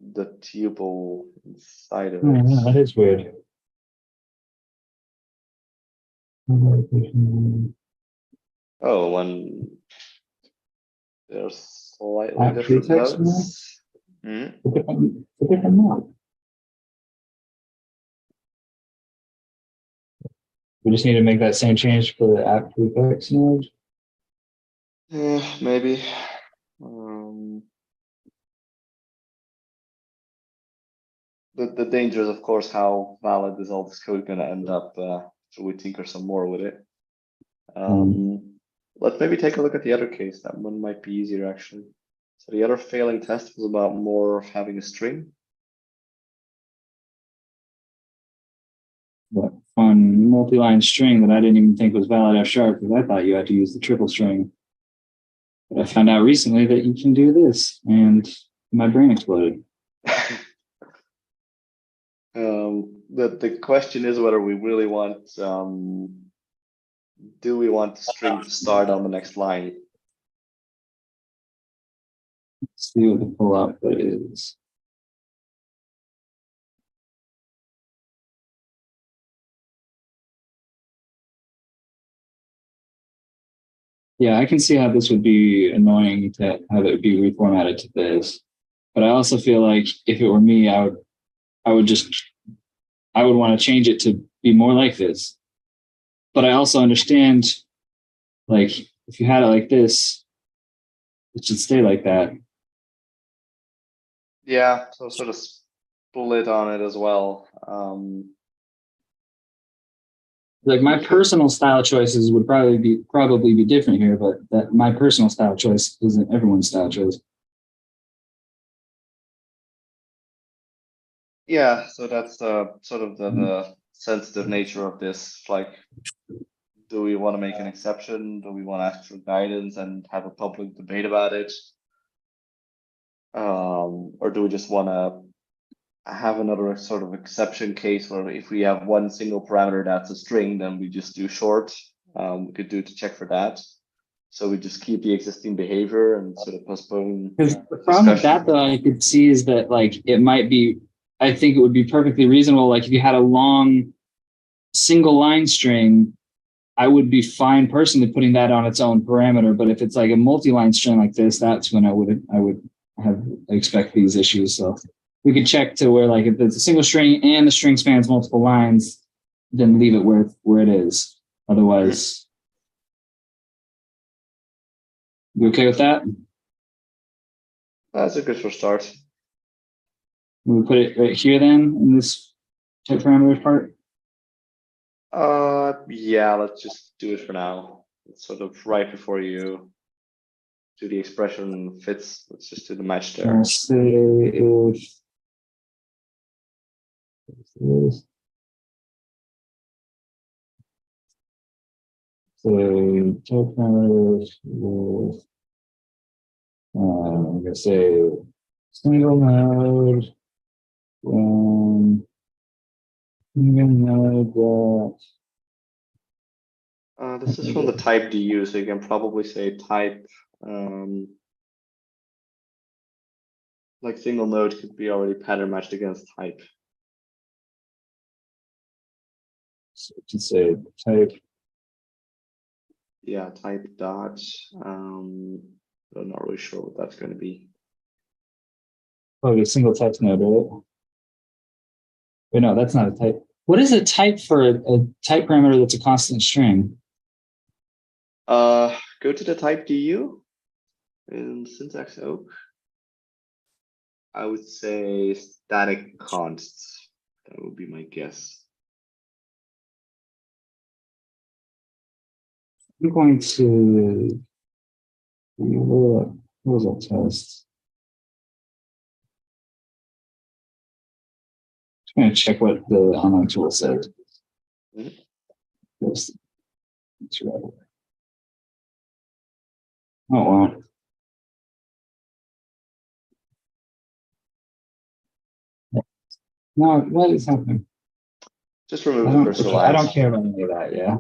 the tuple inside of it. Yeah, that is weird. Oh, when there's slightly Actually, different text nodes. A different map. We just need to make that same change for the app prefix node. Yeah, maybe. The danger is, of course, how valid is all this code going to end up? Should we tinker some more with it? Let's maybe take a look at the other case. That one might be easier, actually. So the other failing test was about more of having a string. That fun multi-line string that I didn't even think was valid F# because I thought you had to use the triple string. But I found out recently that you can do this, and my brain exploded. The question is whether we really want, do we want the string to start on the next line? Let's see what the pull output is. Yeah, I can see how this would be annoying to have it be reformatted to this. But I also feel like if it were me, I would want to change it to be more like this. But I also understand, like, if you had it like this, it should stay like that. Yeah, so sort of split on it as well. Like my personal style choices would probably be different here, but that my personal style choice isn't everyone's style choice. Yeah, so that's sort of the sensitive nature of this. Like, do we want to make an exception? Do we want to ask for guidance and have a public debate about it? Or do we just want to have another sort of exception case where if we have one single parameter that's a string, then we just do short. We could do it to check for that. So we just keep the existing behavior and sort of postpone. Because the problem with that, though, I could see is that like it might be. I think it would be perfectly reasonable. Like if you had a long single line string, I would be fine personally putting that on its own parameter. But if it's like a multi-line string like this, that's when I would expect these issues. So we could check to where like if it's a single string and the string spans multiple lines, then leave it where it is. Otherwise, you okay with that? That's a good first start. We put it right here then in this type parameter part. Yeah, let's just do it for now. It's sort of right before you do the expression fits. Let's just do the match there. I'll say if this. So type parameters with I'm gonna say single node single node This is from the type DU, so you can probably say type, like single node could be already pattern matched against type. so to say type. Yeah, type dot. I'm not really sure what that's going to be. Oh, the single text node, right? Wait, no, that's not a type. What is a type for a type parameter that's a constant string? Go to the type DU in syntax oak. I would say static consts. That would be my guess. I'm going to what was that test? I'm going to check what the online tool said. Mhm. That's right. Oh wow. No, what is happening? Just remove the cursor I don't lines. care about any of that, yeah.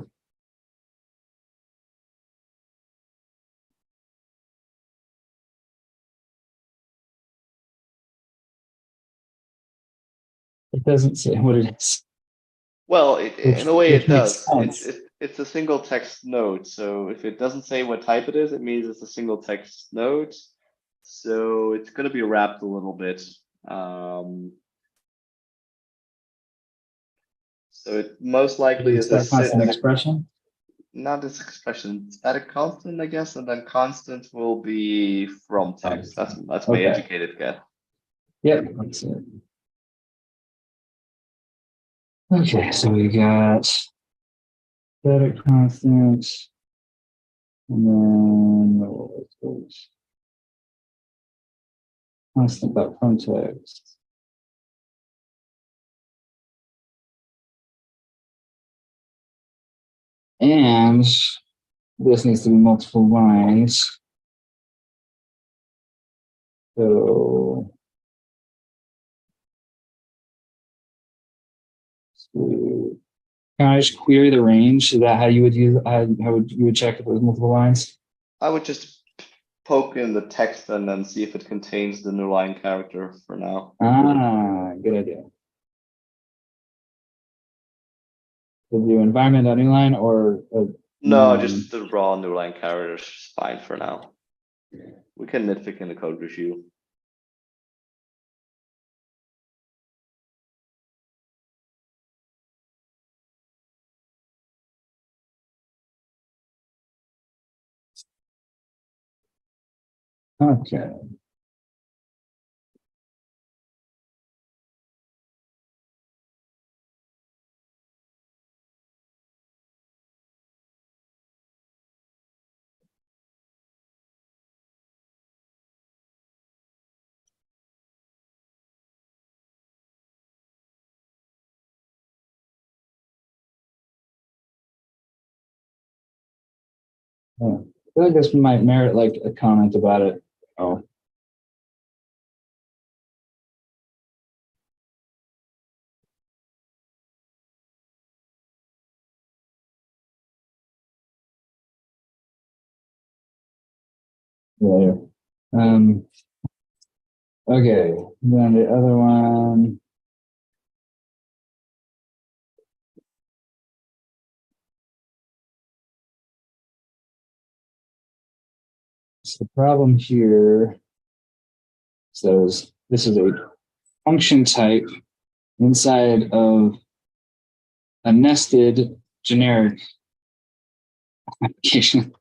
It doesn't say what it is. Well, in a way Which it makes does. sense. It's a single text node. So if it doesn't say what type it is, it means it's a single text node. So it's going to be wrapped a little bit. So it most likely is a constant expression. not this expression, static constant, I guess, and then constant will be from text. That's my Okay. educated guess. Yep, that's it. Okay, so we got static constants, and then what was those? Constant about context. And this needs to be multiple lines. So can I just query the range? Is that how you would use? How would you would check if it was multiple lines? I would just poke in the text and then see if it contains the new line character for now. Ah, good idea. With your environment on new line or No, just the raw new line character is fine for now. We can nitpick in the code review. okay. Yeah. I feel like this might merit like a comment about it. Oh. Yeah. Okay. Then the other one. So the problem here says this is a function type inside of a nested generic application.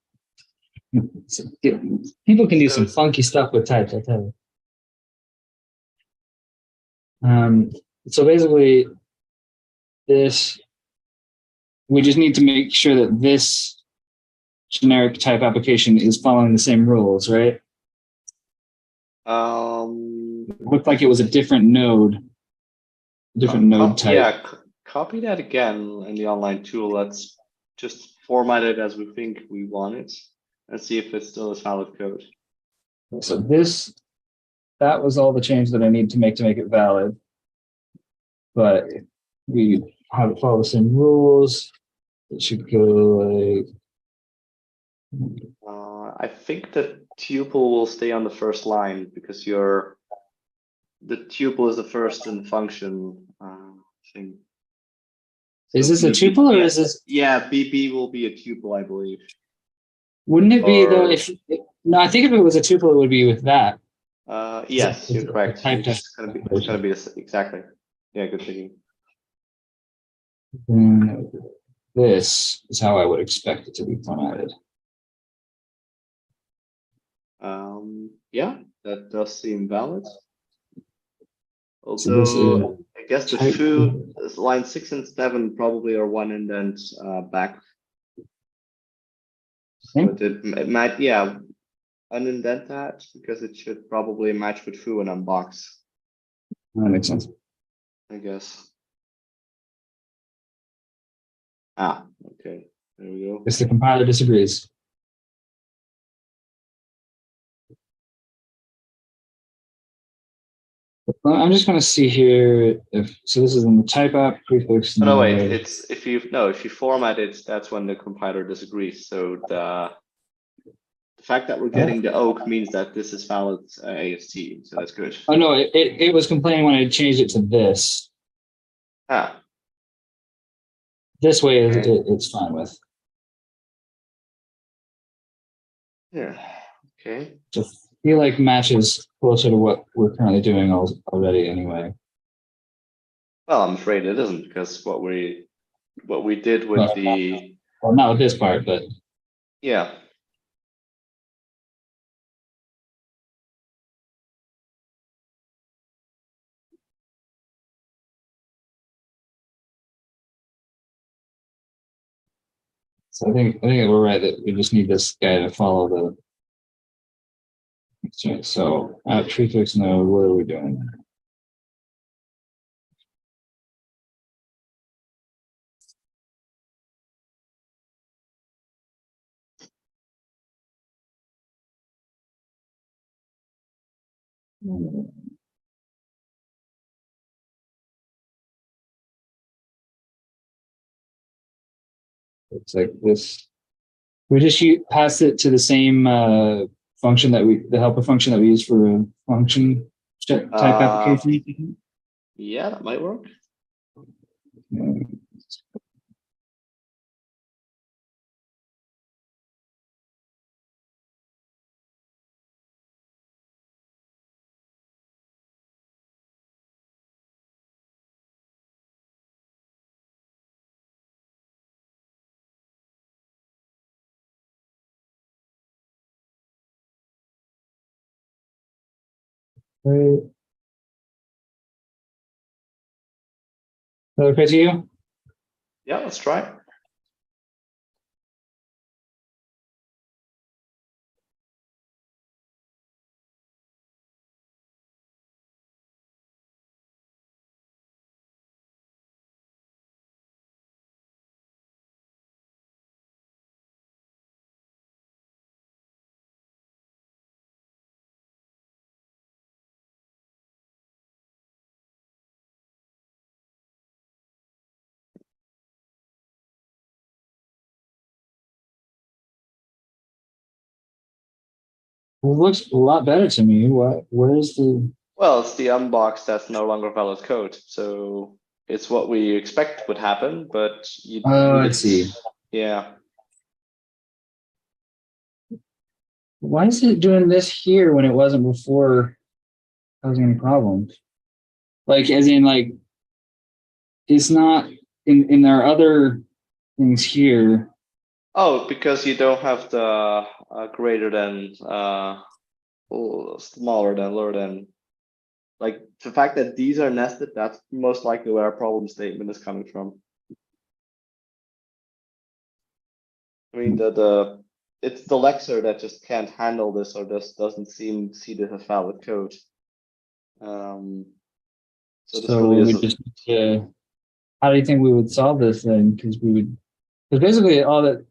So, people can do some funky stuff with types, I tell you. So basically, we just need to make sure that this generic type application is following the same rules, right? It looked like it was a different node, type. Yeah, copy that again in the online tool. Let's just format it as we think we want it and see if it still is valid code. So that was all the change that I need to make it valid. But we have to follow the same rules. It should go like. I think the tuple will stay on the first line because the tuple is the first in the function thing. Is this a tuple or is this? Yeah, BB will be a tuple, I believe. Wouldn't it be though? No, I think if it was a tuple, it would be with that. Yes, you're correct. It's gonna be this, exactly. Yeah, good thinking. This is how I would expect it to be formatted. Yeah, that does seem valid. Although I guess the foo line 6 and 7 probably are one indent back. So it might, yeah, unindent that because it should probably match with foo and unbox. That makes sense. I guess. Ah, okay. There we go. If the compiler disagrees. I'm just going to see here if so. This is in the type app prefix. Oh, no, wait. It's if you format it, that's when the compiler disagrees. So the fact that we're getting the oak means that this is valid AST. So that's good. Oh no, it was complaining when I changed it to this. Ah. This way it's fine with. Yeah. Okay. Just feel like matches closer to what we're currently doing already anyway. Well, I'm afraid it isn't because what we what we did with Well, the well, not with this part, but yeah. so I think we're right that we just need this guy to follow the. So prefix node, what are we doing there? It's like this. We just pass it to the same function the helper function that we use for a function type application. Yeah, that might work. Right. Another to you? Yeah, let's try. Well, it looks a lot better to me. Where's the? Well, it's the unbox that's no longer valid code. So it's what we expect would happen, but I see. Yeah. Why is it doing this here when it wasn't before causing any problems? Like, as in, like, it's not in there are other things here. Oh, because you don't have the greater than, smaller than, lower than. Like the fact that these are nested, that's most likely where our problem statement is coming from. I mean, it's the Lexer that just can't handle this or just doesn't see this as valid code. So this really we is would just how do you think we would solve this then? Because basically all that.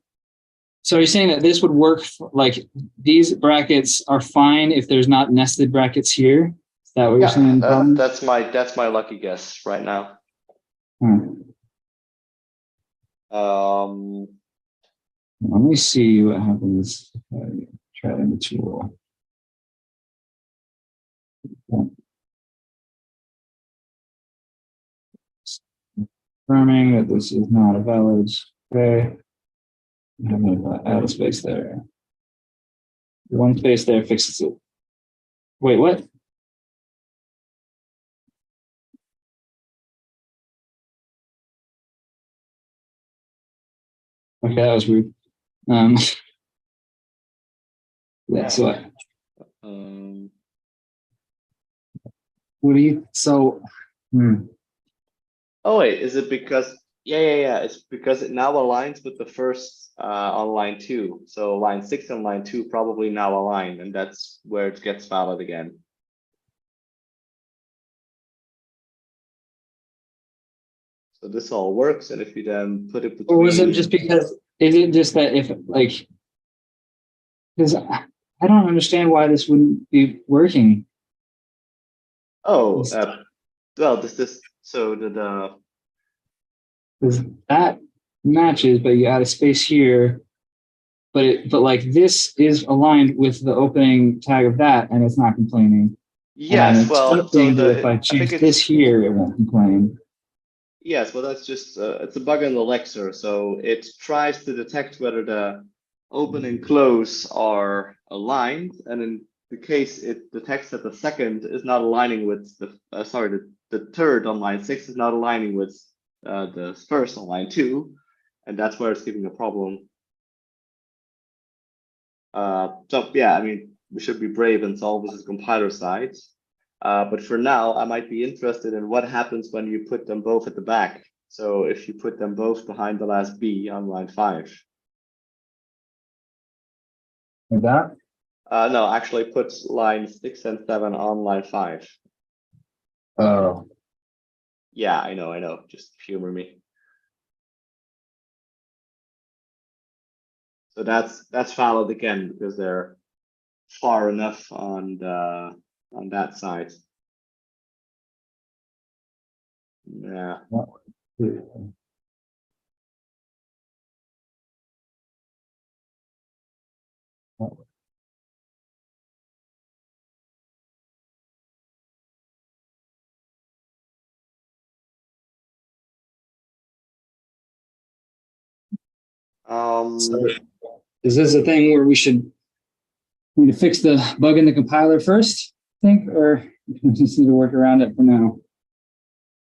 So you're saying that this would work like these brackets are fine if there's not nested brackets here? Is that what you're saying? That's my lucky guess right now. Let me see what happens if I try the tool. Confirming that this is not a valid. Okay. I'm going to add a space there. One space there fixes it. Wait, what? Okay, that was weird. That's what. What do you? So. Oh wait, is it because? Yeah. It's because it now aligns with the first on line 2. So line 6 and line 2 probably now align, and that's where it gets valid again. So this all works, and if you then put it between. Or was it just because? Is it just that if like? Because I don't understand why this wouldn't be working. Oh, well, this so the. Because that matches, but you add a space here. But like this is aligned with the opening tag of that, and it's not complaining. Yes, well, so if I change this here, it won't complain. Yes, well, that's just it's a bug in the Lexer. So it tries to detect whether the open and close are aligned, and in the case it detects that the second is not aligning with the third on line 6 is not aligning with the first on line 2, and that's where it's giving a problem. So yeah, I mean, we should be brave and solve this as compiler side. But for now, I might be interested in what happens when you put them both at the back. So if you put them both behind the last B on line 5. Like that? No, actually put line 6 and 7 on line 5. Oh. Yeah, I know. Just humor me. So that's valid again because they're far enough on that side. Yeah. So is this a thing where we need to fix the bug in the compiler first, I think, or we just need to work around it for now?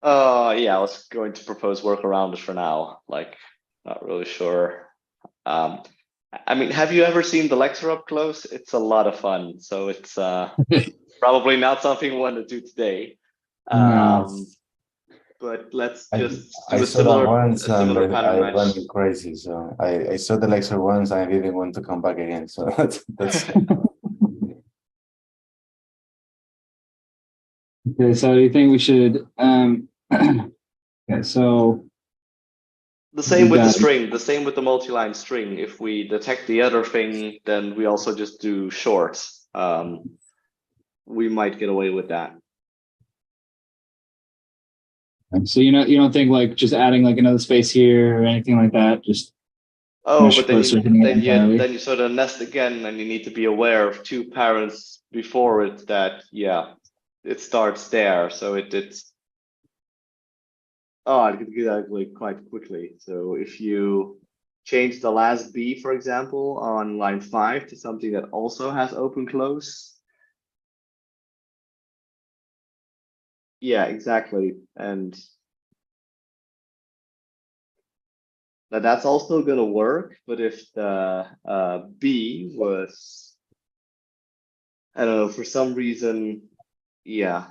Yeah, I was going to propose workaround it for now. Like, not really sure. I mean, have you ever seen the lecture up close? It's a lot of fun. So it's probably not something we want to do today. No. But let's I, just I do a saw that once similar and pattern I match. went crazy. So I saw the lecture once and I didn't want to come back again. So that's Okay, so do you think we should okay, so The same with the got it. string, the same with the multi-line string. If we detect the other thing, then we also just do shorts. We might get away with that. So you don't think like just adding like another space here or anything like that, just Oh, but then entirely. you sort of nest again, and you need to be aware of 2 parents before it that it starts there. So it's it could get ugly quite quickly. So if you change the last B, for example, on line 5 to something that also has open close. Yeah, exactly. And now that's also going to work, but if the B was, I don't know, for some reason, yeah.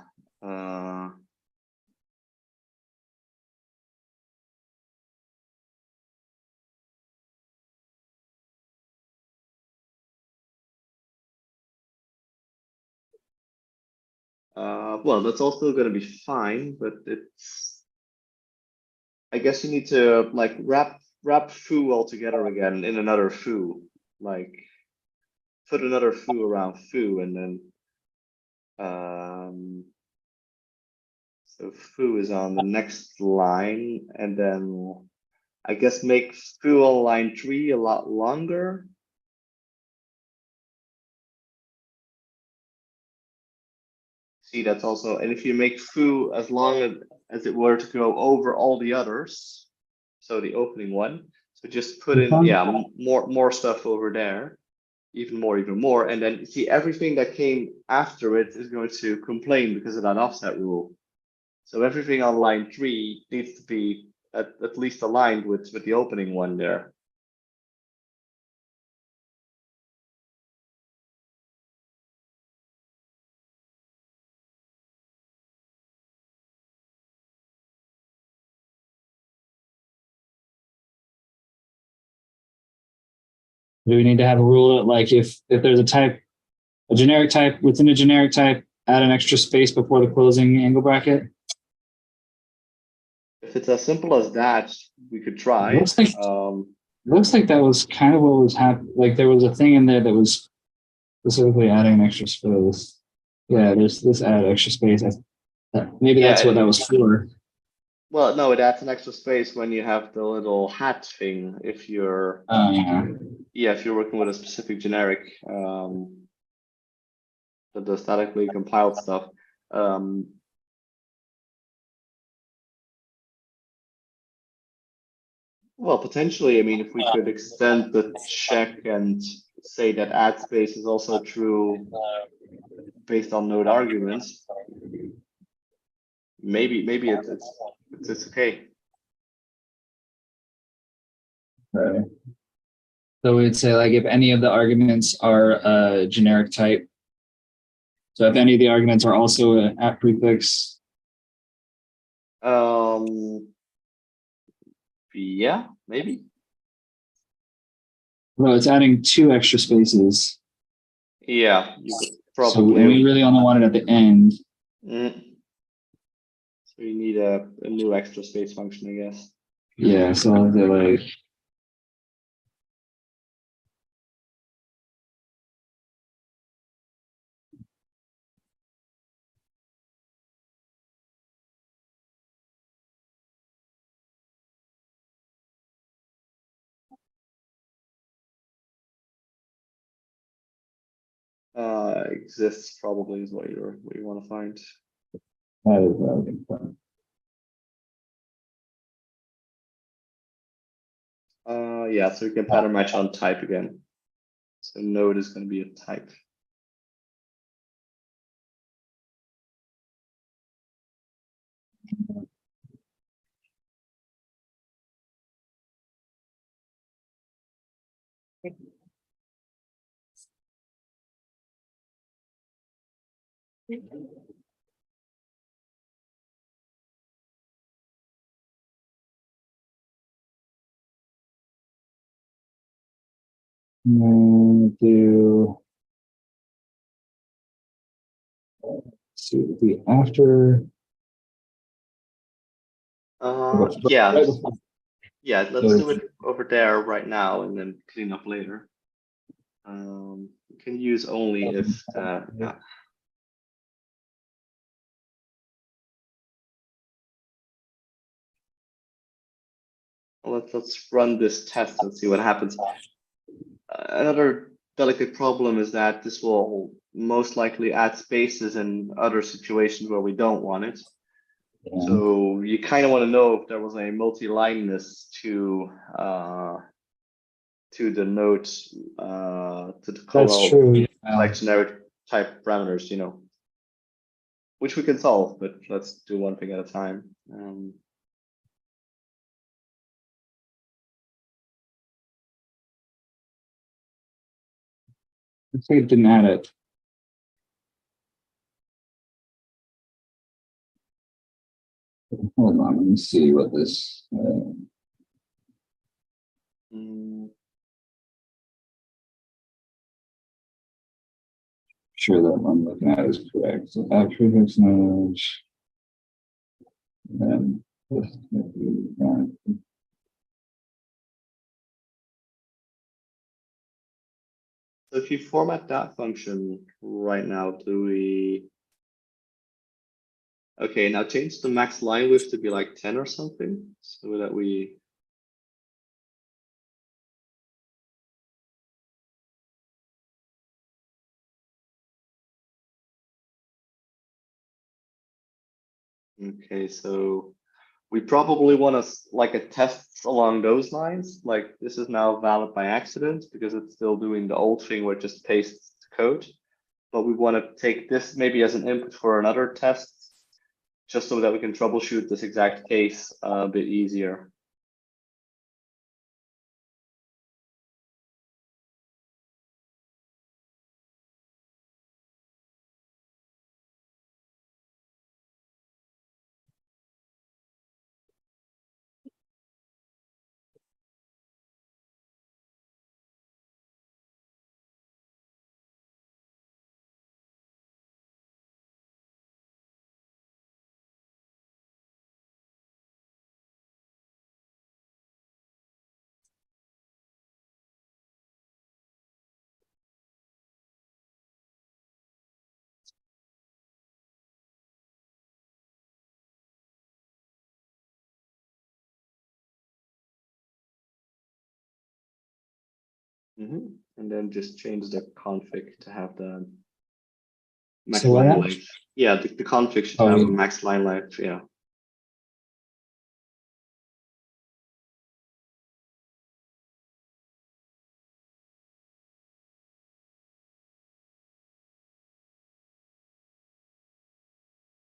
Well, that's also going to be fine, but it's, I guess you need to like wrap foo all together again in another foo, like put another foo around foo, and then so foo is on the next line, and then I guess make foo on line 3 a lot longer. See, that's also, and if you make foo as long as it were to go over all the others, so the opening one, so just put in more stuff over there, even more, and then see everything that came after it is going to complain because of that offset rule. So everything on line 3 needs to be at least aligned with the opening one there. Do we need to have a rule that like if there's a generic type within a generic type, add an extra space before the closing angle bracket? If it's as simple as that, we could try. Looks like that was kind of what was happening. Like there was a thing in there that was specifically adding an extra space. Yeah, there's this add extra space. Maybe that's what that was for. Well, no, it adds an extra space when you have the little hat thing. If you're if you're working with a specific generic, the statically compiled stuff. Well, potentially, I mean, if we could extend the check and say that add space is also true based on node arguments, maybe it's okay. Okay. So we'd say like if any of the arguments are a generic type. So if any of the arguments are also an at prefix. Yeah, maybe. Well, it's adding 2 extra spaces. Yeah, you could So we probably. really only want it at the end. So you need a new extra space function, I guess. Yeah, so I'll do like Exists probably is what you want to find. that is what I think fun. Yeah, so we can pattern match on type again. So node is going to be a type. Do see the after. Yeah, Right before. yeah. Let's do it over there right now, and then clean up later. You can use only if yeah. Let's run this test and see what happens. Another delicate problem is that this will most likely add spaces in other situations where we don't want it. Yeah. So you kind of want to know if there was a multi-lineness to the nodes to the That's true. like generic type parameters, you know, which we can solve, but let's do one thing at a time. Let's say it didn't add it. Hold on, let me see what this. Sure that what I'm looking at is correct. So add prefix knowledge. Then this. So if you format that function right now, do we? Okay, now change the max line width to be like 10 or something, so that we. Okay, so we probably want to like a test along those lines. Like this is now valid by accident because it's still doing the old thing where it just pastes the code. But we want to take this maybe as an input for another test, just so that we can troubleshoot this exact case a bit easier. And then just change the config to have the max line length. Yeah, the config should have a max line length. Yeah.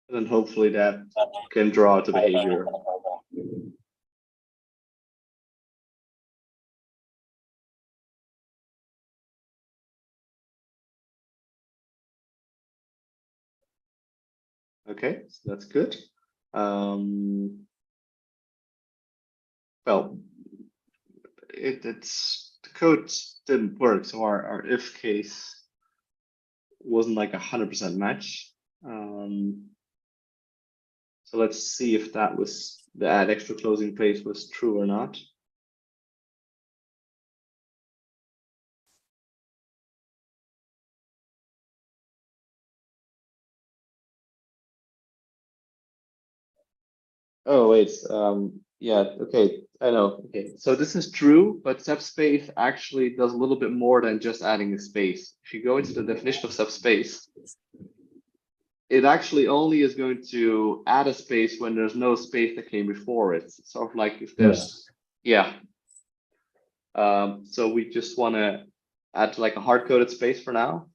And then hopefully that can draw out the behavior. Okay, so that's good. Well, it's the code didn't work, so our if case wasn't like 100% match. So let's see if that was the add extra closing place was true or not. Oh wait, yeah, okay, I know. Okay, so this is true, but subspace actually does a little bit more than just adding a space. If you go into the definition of subspace, it actually only is going to add a space when there's no space that came before it. It's sort of like if there's, yeah. So we just want to add like a hard-coded space for now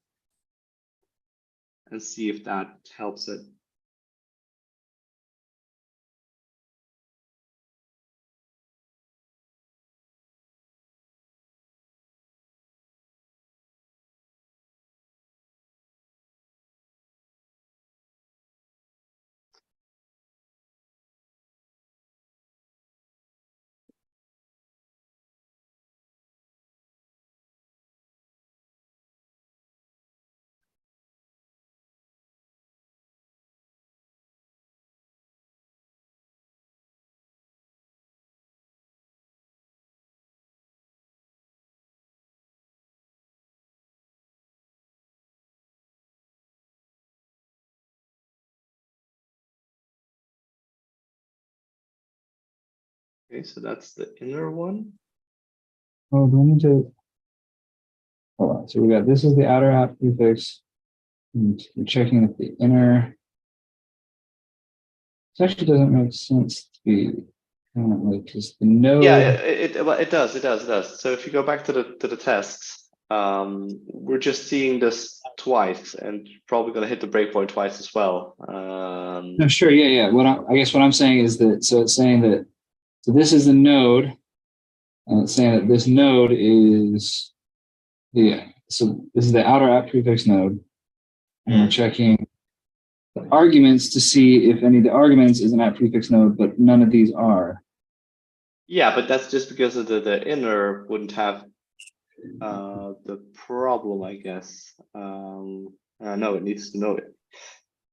and see if that helps it. Okay, so that's the inner one. Oh, do I need to? Hold on. So we got this is the outer app prefix. And we're checking if the inner. This actually doesn't make sense to be currently because the node. Yeah, it does. So if you go back to the tests, we're just seeing this twice, and probably going to hit the breakpoint twice as well. No, sure, yeah. I guess what I'm saying is that so it's saying that so this is the node, and it's saying that this node is so this is the outer app prefix node, and we're checking the arguments to see if any of the arguments is an app prefix node, but none of these are. Yeah, but that's just because of the inner wouldn't have the problem, I guess. No, it needs to know it.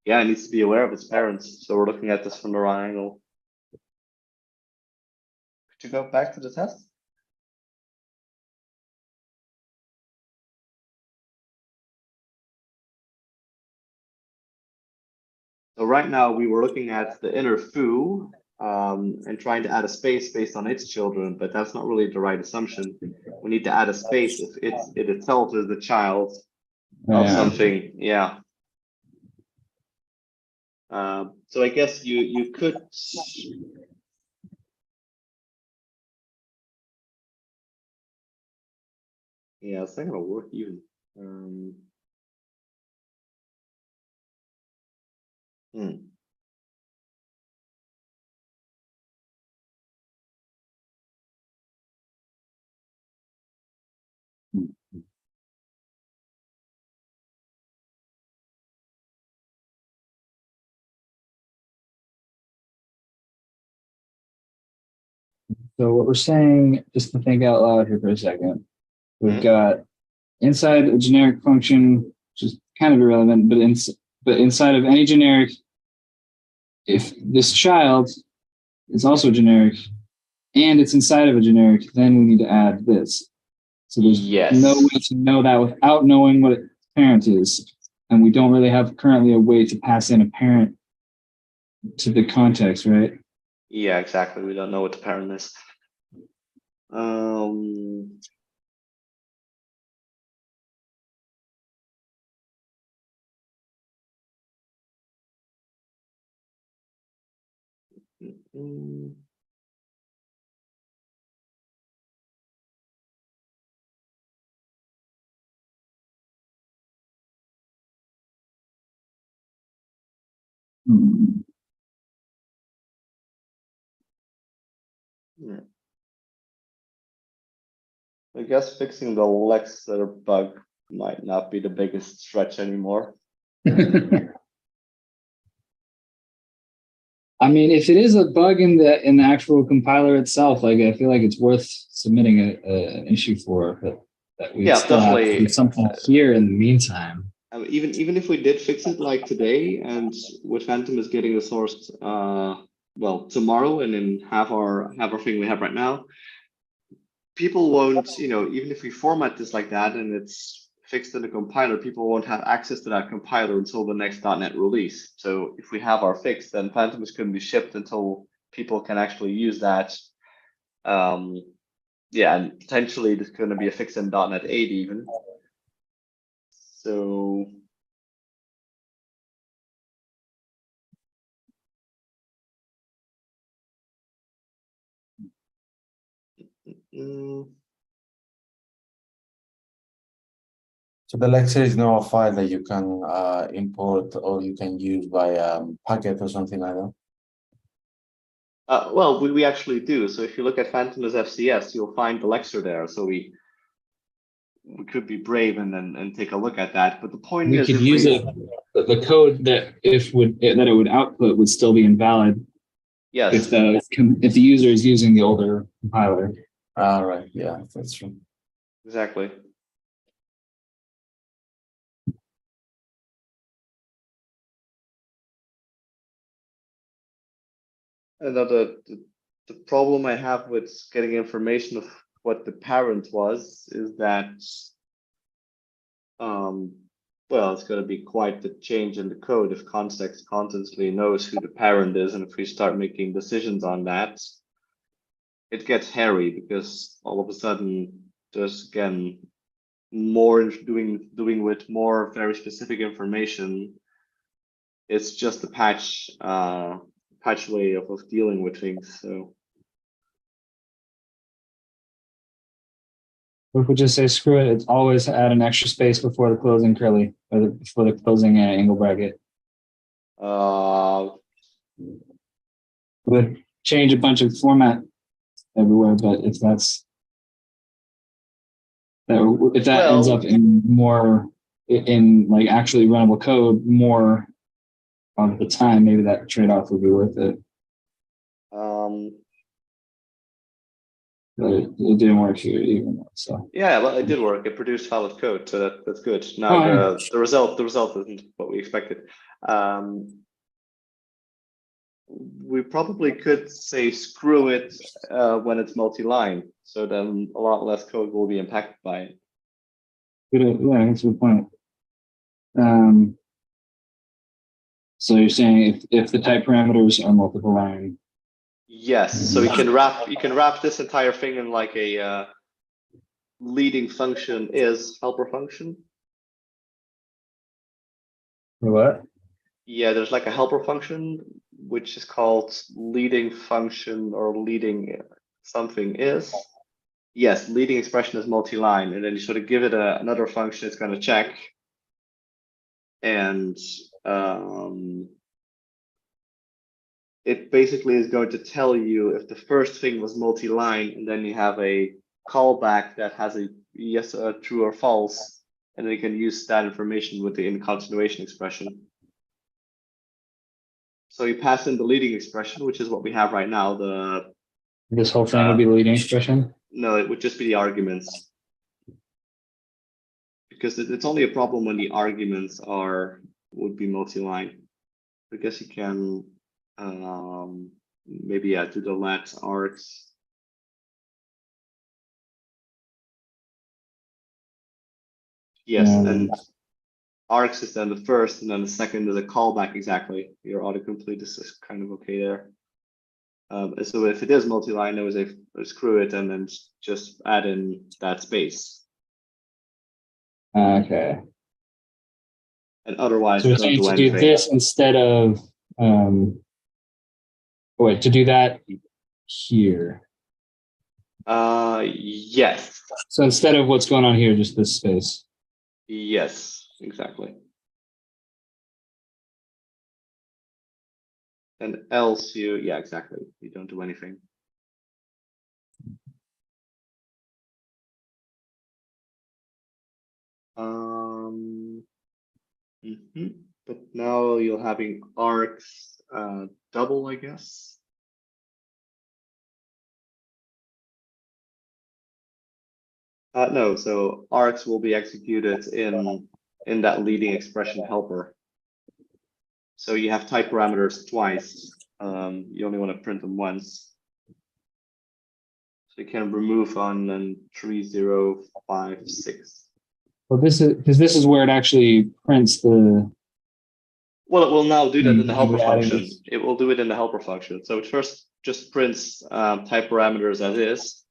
Yeah, it needs to be aware of its parents. So we're looking at this from the wrong angle. Could you go back to the test? So right now we were looking at the inner foo and trying to add a space based on its children, but that's not really the right assumption. We need to add a space if it itself is the child of something. Yeah. So I guess you could. Yeah, it's not gonna work even. So what we're saying, just to think out loud here for a second, we've got inside a generic function, which is kind of irrelevant, but inside of any generic, if this child is also generic and it's inside of a generic, then we need to add this. So there's no way to know that without knowing what its parent is. And we don't really have currently a way to pass in a parent to the context, right? Yeah, exactly. We don't know what the parent is. Yeah. I guess fixing the Lexer bug might not be the biggest stretch anymore. I mean, if it is a bug in the actual compiler itself, like I feel like it's worth submitting an issue for, but that we Yeah, still have to do definitely. something here in the meantime. Even if we did fix it like today, and with Phantom is getting the source well tomorrow, and then have our thing we have right now, people won't, even if we format this like that and it's fixed in the compiler, people won't have access to that compiler until the next .NET release. So if we have our fix, then Phantom is going to be shipped until people can actually use that. Yeah, and potentially there's going to be a fix in .NET 8 even. So So the Lexer is now a file that you can import or you can use by packet or something like that. well, we actually do. So if you look at Fantomas FCS, you'll find the Lexer there. So we could be brave and take a look at that. But the point We is, could if use it. The code that it would output would still be invalid yes, if the user is using the older compiler. Right, yeah, that's true. exactly. Another the problem I have with getting information of what the parent was is that well, it's going to be quite the change in the code if context constantly knows who the parent is, and if we start making decisions on that, it gets hairy because all of a sudden there's again more doing with more very specific information. It's just a patch way of dealing with things. So We could just say, screw it. It's always add an extra space before the closing curly or before the closing angle bracket. Would change a bunch of format everywhere, but if that ends up in more in like actually runnable code more of the time, maybe that trade-off would be worth it. But it didn't work here even. So yeah, well, it did work. It produced valid code, so that's good. Now the result isn't what we expected. We probably could say screw it when it's multi-line, so then a lot less code will be impacted by it. Yeah, that's a good point. So you're saying if the type parameters are multiple line. Yes, so you can wrap this entire thing in like a leading function is helper function. What? Yeah, there's like a helper function which is called leading function or leading something is. Yes, leading expression is multi-line, and then you sort of give it another function it's going to check, and it basically is going to tell you if the first thing was multi-line, and then you have a callback that has a yes, true or false, and then you can use that information with the in continuation expression. So you pass in the leading expression, which is what we have right now. This whole thing would be the leading expression? No, it would just be the arguments. Because it's only a problem when the arguments would be multi-line. I guess you can maybe do the let args. Yes, and args is then the first, and then the second is a callback. Exactly, your autocomplete is kind of okay there. So if it is multi-line, I would say screw it, and then just add in that space. Okay. And otherwise, So we're don't saying do to anything. do this instead of to do that here. Yes. So instead of what's going on here, just this space. Yes, exactly. And else yeah, exactly. You don't do anything. But now you're having arcs double, I guess. No, so args will be executed in that leading expression helper. So you have type parameters twice. You only want to print them once. So you can remove on 3056. Well, this is where it actually prints the. Well, it will now do that in the helper You're adding function. this. It will do it in the helper function. So it first just prints type parameters as is.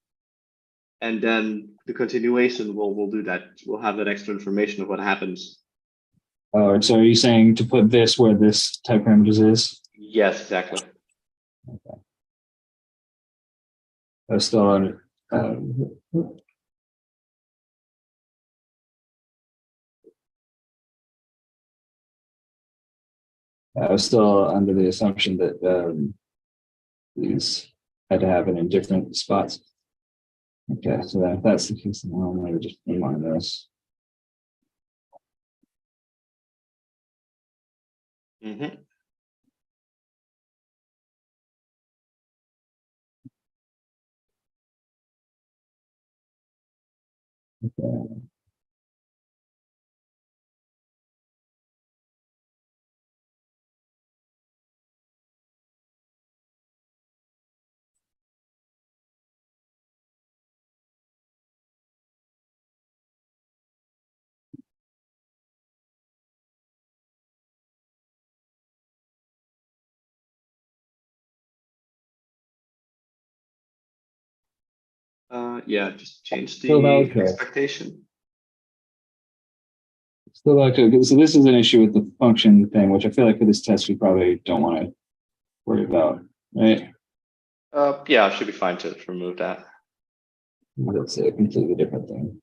And then the continuation will do that. We'll have that extra information of what happens. So are you saying to put this where this type parameters is? Yes, exactly. That's still on. I was still under the assumption that these had to happen in different spots. Okay, so if that's the case, then I'll maybe just remind this. Mm-hmm. Okay. Yeah, just change Still the okay. expectation. Still okay. So this is an issue with the function thing, which I feel like for this test we probably don't want to worry about, right? Yeah, it should be fine to remove that. That's a completely different thing.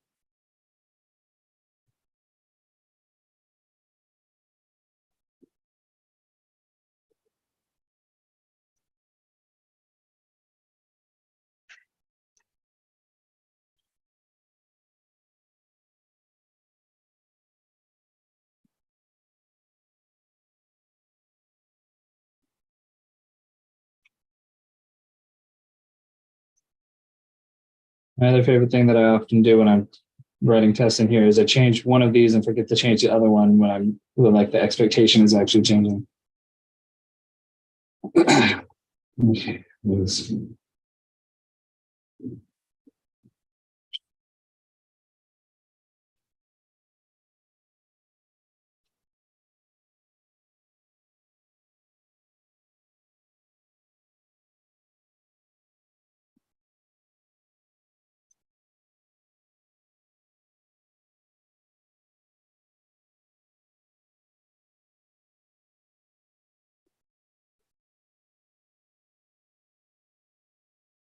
My other favorite thing that I often do when I'm writing tests in here is I change one of these and forget to change the other one when I'm like the expectation is actually changing. Okay. Is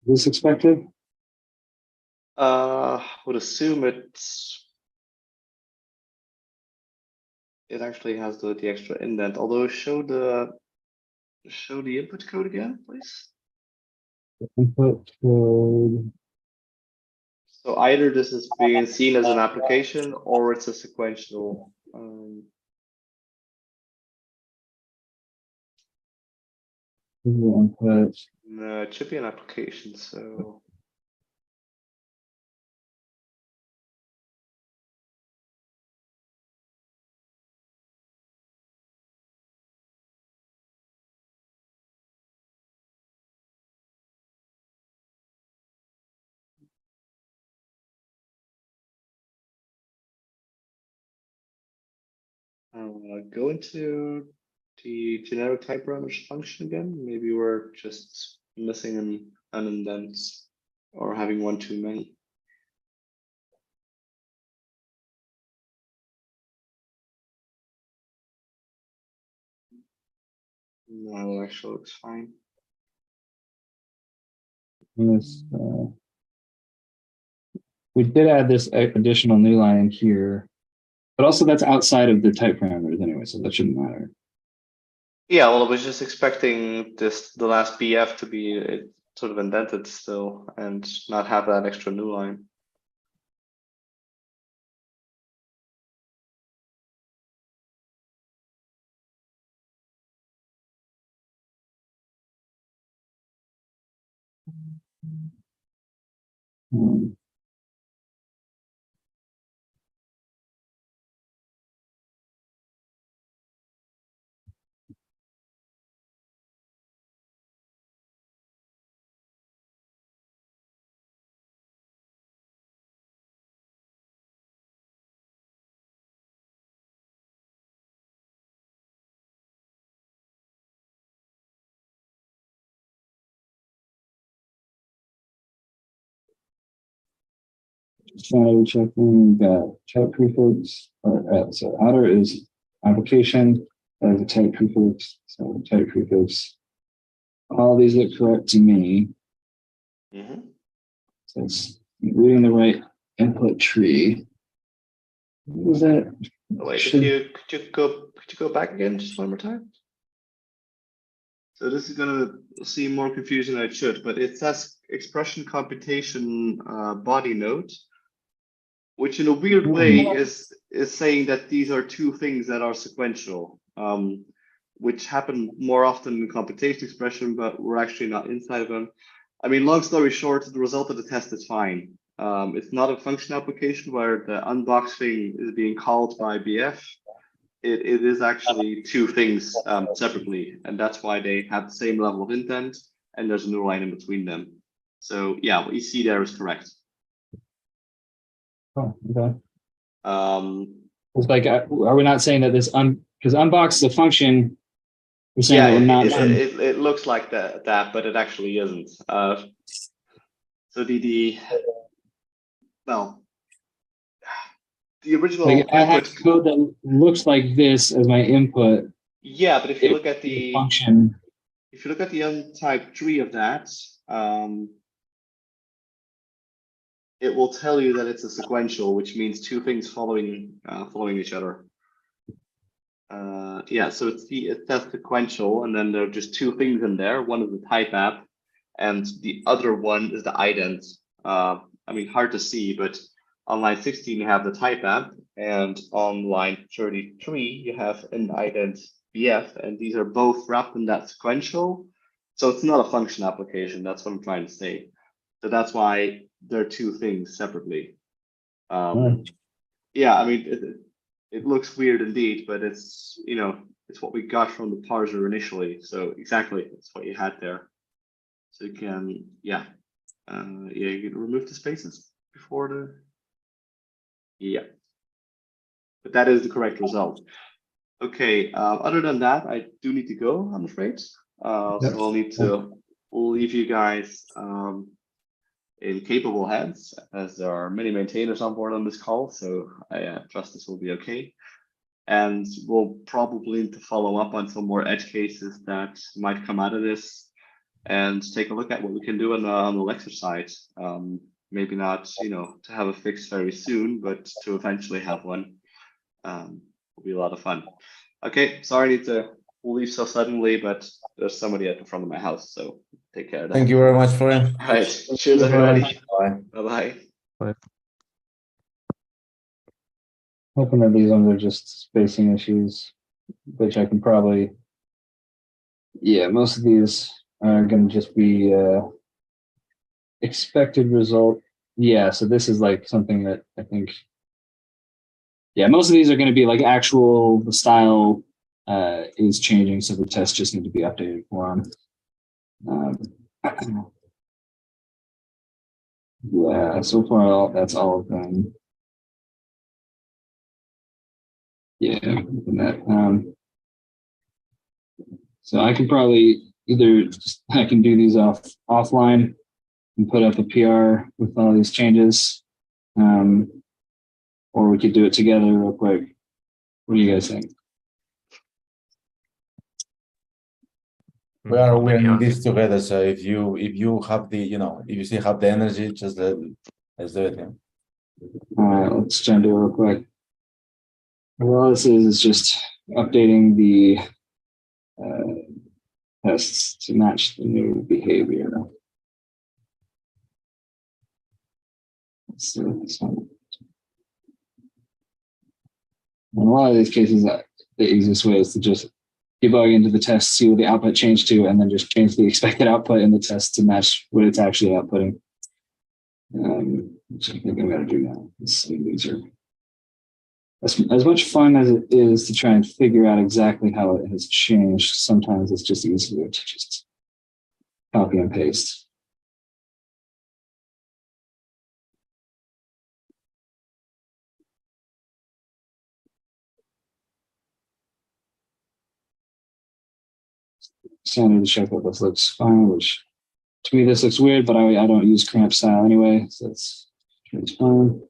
this expected? Would assume it actually has the extra indent. Although show the input code again, please. Input code. So either this is being seen as an application or it's a sequential. Input. No, it should be an application. So go into the generic type parameters function again. Maybe we're just missing an indent or having one too many. No, actually looks fine. Yes, we did add this additional new line in here, but also that's outside of the type parameters anyway, so that shouldn't matter. Yeah, well, I was just expecting the last BF to be sort of indented still and not have that extra new line. So checking the type prefix, so outer is application as a type prefix. So type prefix. All these look correct to me. Mhm. So it's reading the right input tree. What was that? Wait, Should- could you go back again just one more time? So this is gonna seem more confusing than it should, but it says expression computation body node, which in a weird way is saying that these are two things that are sequential, which happen more often in computation expression, but we're actually not inside of them. I mean, long story short, the result of the test is fine. It's not a function application where the unboxing is being called by BF. It is actually two things separately, and that's why they have the same level of intent, and there's a neural line in between them. So yeah, what you see there is correct. Oh, okay. It's like, are we not saying that this because unbox is a function? We're saying yeah, that we're not. it looks like that, but it actually isn't. So the original Like, I have input code that looks like this as my input. Yeah, but if you look at the function, if you look at the untyped tree of that, it will tell you that it's a sequential, which means two things following each other. Yeah, so it's that sequential, and then there are just two things in there. One is the type app, and the other one is the ident. I mean, hard to see, but on line 16 you have the type app, and on line 33 you have an ident BF, and these are both wrapped in that sequential. So it's not a function application. That's what I'm trying to say. So that's why they're two things separately. Yeah, I mean, it looks weird indeed, but it's, it's what we got from the parser initially. So exactly, it's what you had there. So you can, you can remove the spaces before but that is the correct result. Okay, other than that, I do need to go, I'm afraid. So I'll need to leave you guys in capable hands, as there are many maintainers on board on this call, so I trust this will be okay. And we'll probably need to follow up on some more edge cases that might come out of this, and take a look at what we can do on the lecture side. Maybe not, to have a fix very soon, but to eventually have one. Will be a lot of fun. Okay, sorry I need to leave so suddenly, but there's somebody at the front of my house, so take care of that. Thank you very much, Florian. All right, cheers everybody. Bye. Bye-bye. Bye. hoping that these ones are just spacing issues, which I can probably. Yeah, most of these are going to just be expected result. Yeah, so this is like something that I think. Yeah, most of these are going to be like actual, the style is changing, so the tests just need to be updated for them. Yeah, so far that's all of them. Yeah, so I can probably I can do these offline and put up a PR with all these changes, or we could do it together real quick. What do you guys think? We are in this together, so if you have the, if you still have the energy, just let's do it. Yeah. All right, let's try and do it real quick. All this is just updating the tests to match the new behavior. Let's see this one. In a lot of these cases, the easiest way is to just debug into the test, see what the output changed to, and then just change the expected output in the test to match what it's actually outputting. Which I think I'm going to do now. Let's see, these are as much fun as it is to try and figure out exactly how it has changed. Sometimes it's just easier to just copy and paste. So I need to check that this looks fine, which to me this looks weird, but I don't use cramp style anyway, so it's fine.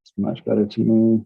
It's much better to me.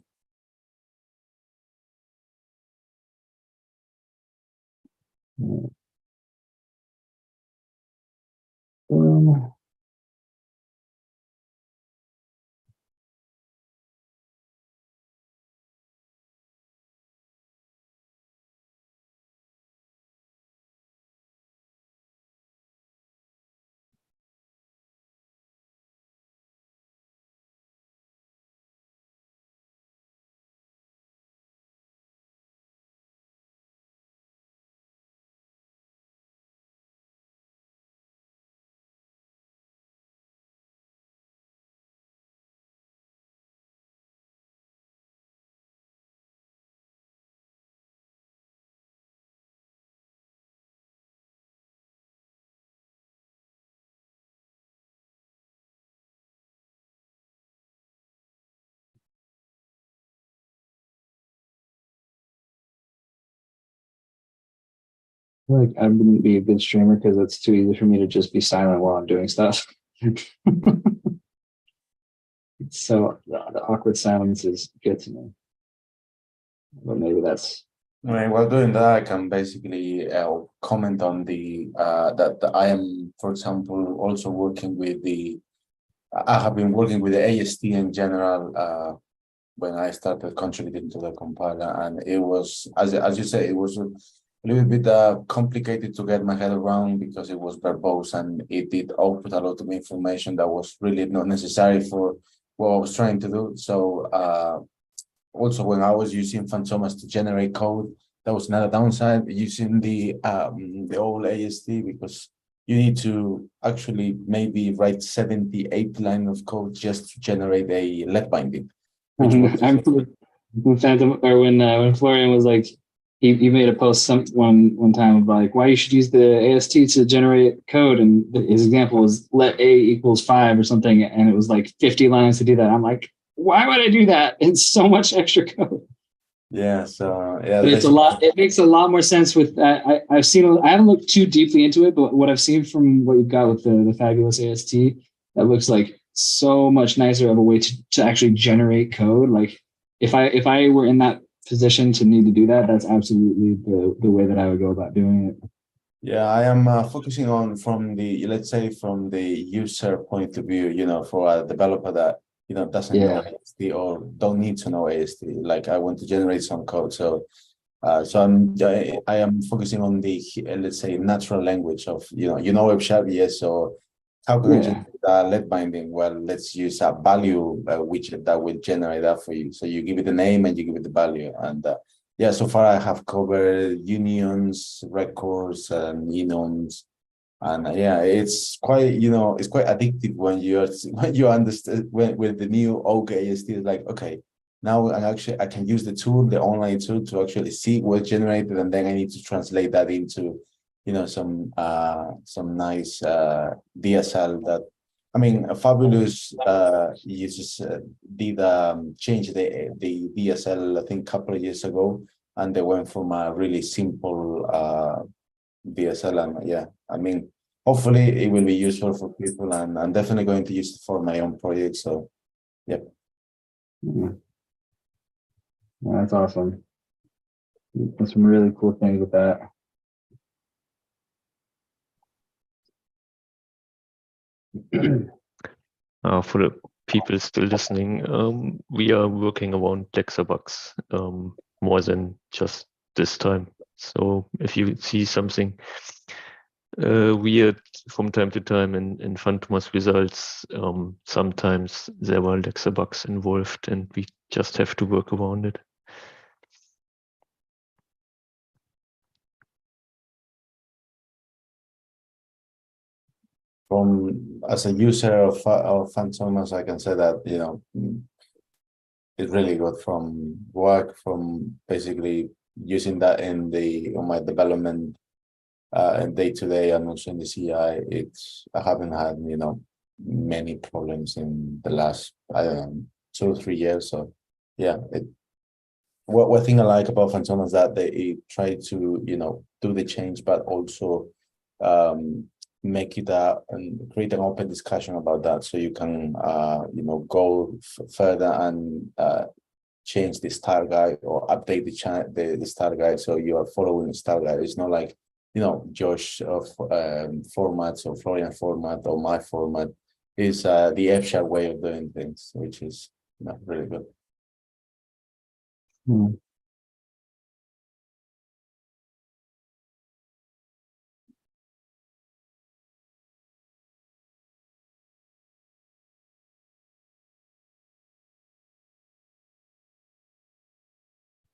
Like I wouldn't be a good streamer because it's too easy for me to just be silent while I'm doing stuff. So the awkward silence is good to me. But maybe that's While doing that, I can basically comment on the that I am, for example, also working with the. I have been working with the AST in general when I started contributing to the compiler, and it was, as you say, it was a little bit complicated to get my head around because it was verbose and it did output a lot of information that was really not necessary for what I was trying to do. So also when I was using Fantomas to generate code, that was another downside using the old AST, because you need to actually maybe write 78 lines of code just to generate a lead binding. I'm when Phantom or when Florian was like he made a post one time of like why you should use the AST to generate code, and his example was let A equals 5 or something, and it was like 50 lines to do that. I'm like, why would I do that? It's so much extra code. Yeah, so yeah, But it's a lot. It makes a lot more sense with that. I've seen. I haven't looked too deeply into it, but what I've seen from what you've got with the fabulous AST, that looks like so much nicer of a way to actually generate code. Like if I were in that position to need to do that, that's absolutely the way that I would go about doing it. Yeah, I am focusing on from the, let's say, from the user point of view, for a developer that, doesn't know AST or don't need to know AST. Like I want to generate some code. So I am focusing on the, let's say, natural language of, Web Sharp, yes. So how can I generate lead binding? Well, let's use a value widget that will generate that for you. So you give it the name and you give it the value. And yeah, so far I have covered unions, records, and enums. And yeah, it's quite, it's quite addictive when you understand when with the new OKAST, it's like, okay, now I can use the tool, the online tool, to actually see what's generated, and then I need to translate that into, some nice DSL that, I mean, Fabulous uses did change the DSL, I think, a couple of years ago, and they went from a really simple DSL, and yeah, I mean, hopefully it will be useful for people, and I'm definitely going to use it for my own project. So, yep. Yeah. That's awesome. There's some really cool things with that. For the people still listening, we are working around Lexer bugs more than just this time. So if you see something weird from time to time in Fantomas results, sometimes there were Lexer bugs involved, and we just have to work around it. From as a user of Fantomas, I can say that it's really good from work, from basically using that in on my development day to day, and also in the CI. I haven't had many problems in the last, I don't know, 2 or 3 years. So yeah, what thing I like about Fantomas is that they try to do the change, but also make it and create an open discussion about that, so you can go further and change the style guide or update the style guide, so you are following the style guide. It's not like Josh of formats, or Florian format, or my format. Is the F-sharp way of doing things, which is really good.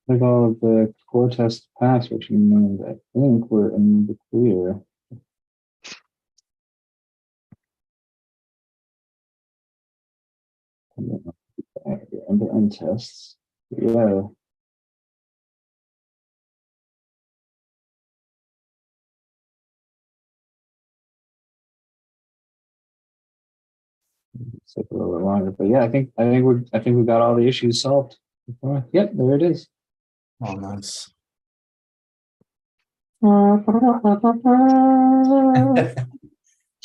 With all of the core tests passed, which means I think we're in the clear. End tests. Yeah. It's take a little bit longer, but yeah, I think we got all the issues solved. Yep, there it is. Oh, nice.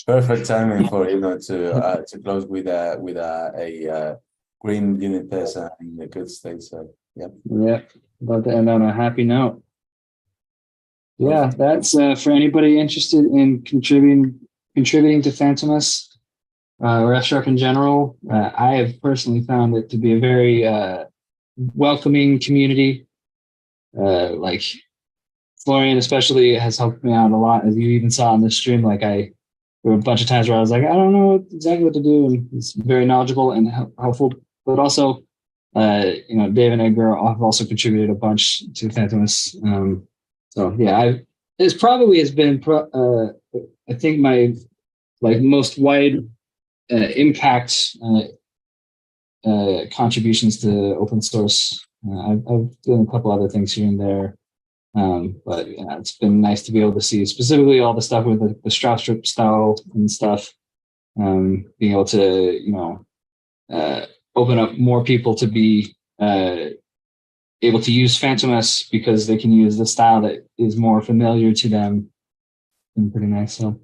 Perfect timing for to close with a green unit test in a good state. So yeah, About to end on a happy note. Yeah, that's for anybody interested in contributing to Fantomas or F-sharp in general. I have personally found it to be a very welcoming community. Like Florian especially has helped me out a lot, as you even saw on this stream. Like there were a bunch of times where I was like, I don't know exactly what to do, and he's very knowledgeable and helpful. But also, Dave and Edgar have also contributed a bunch to Fantomas. So yeah, this probably has been I think my most wide impact contributions to open source. I've done a couple other things here and there. But yeah, it's been nice to be able to see specifically all the stuff with the Strauss strip style and stuff. Being able to open up more people to be able to use Fantomas because they can use the style that is more familiar to them. Been pretty nice. So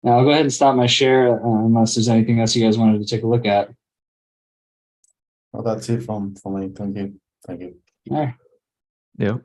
now I'll go ahead and stop my share unless there's anything else you guys wanted to take a look at. Well, that's it from me. Thank you. All right. Yeah.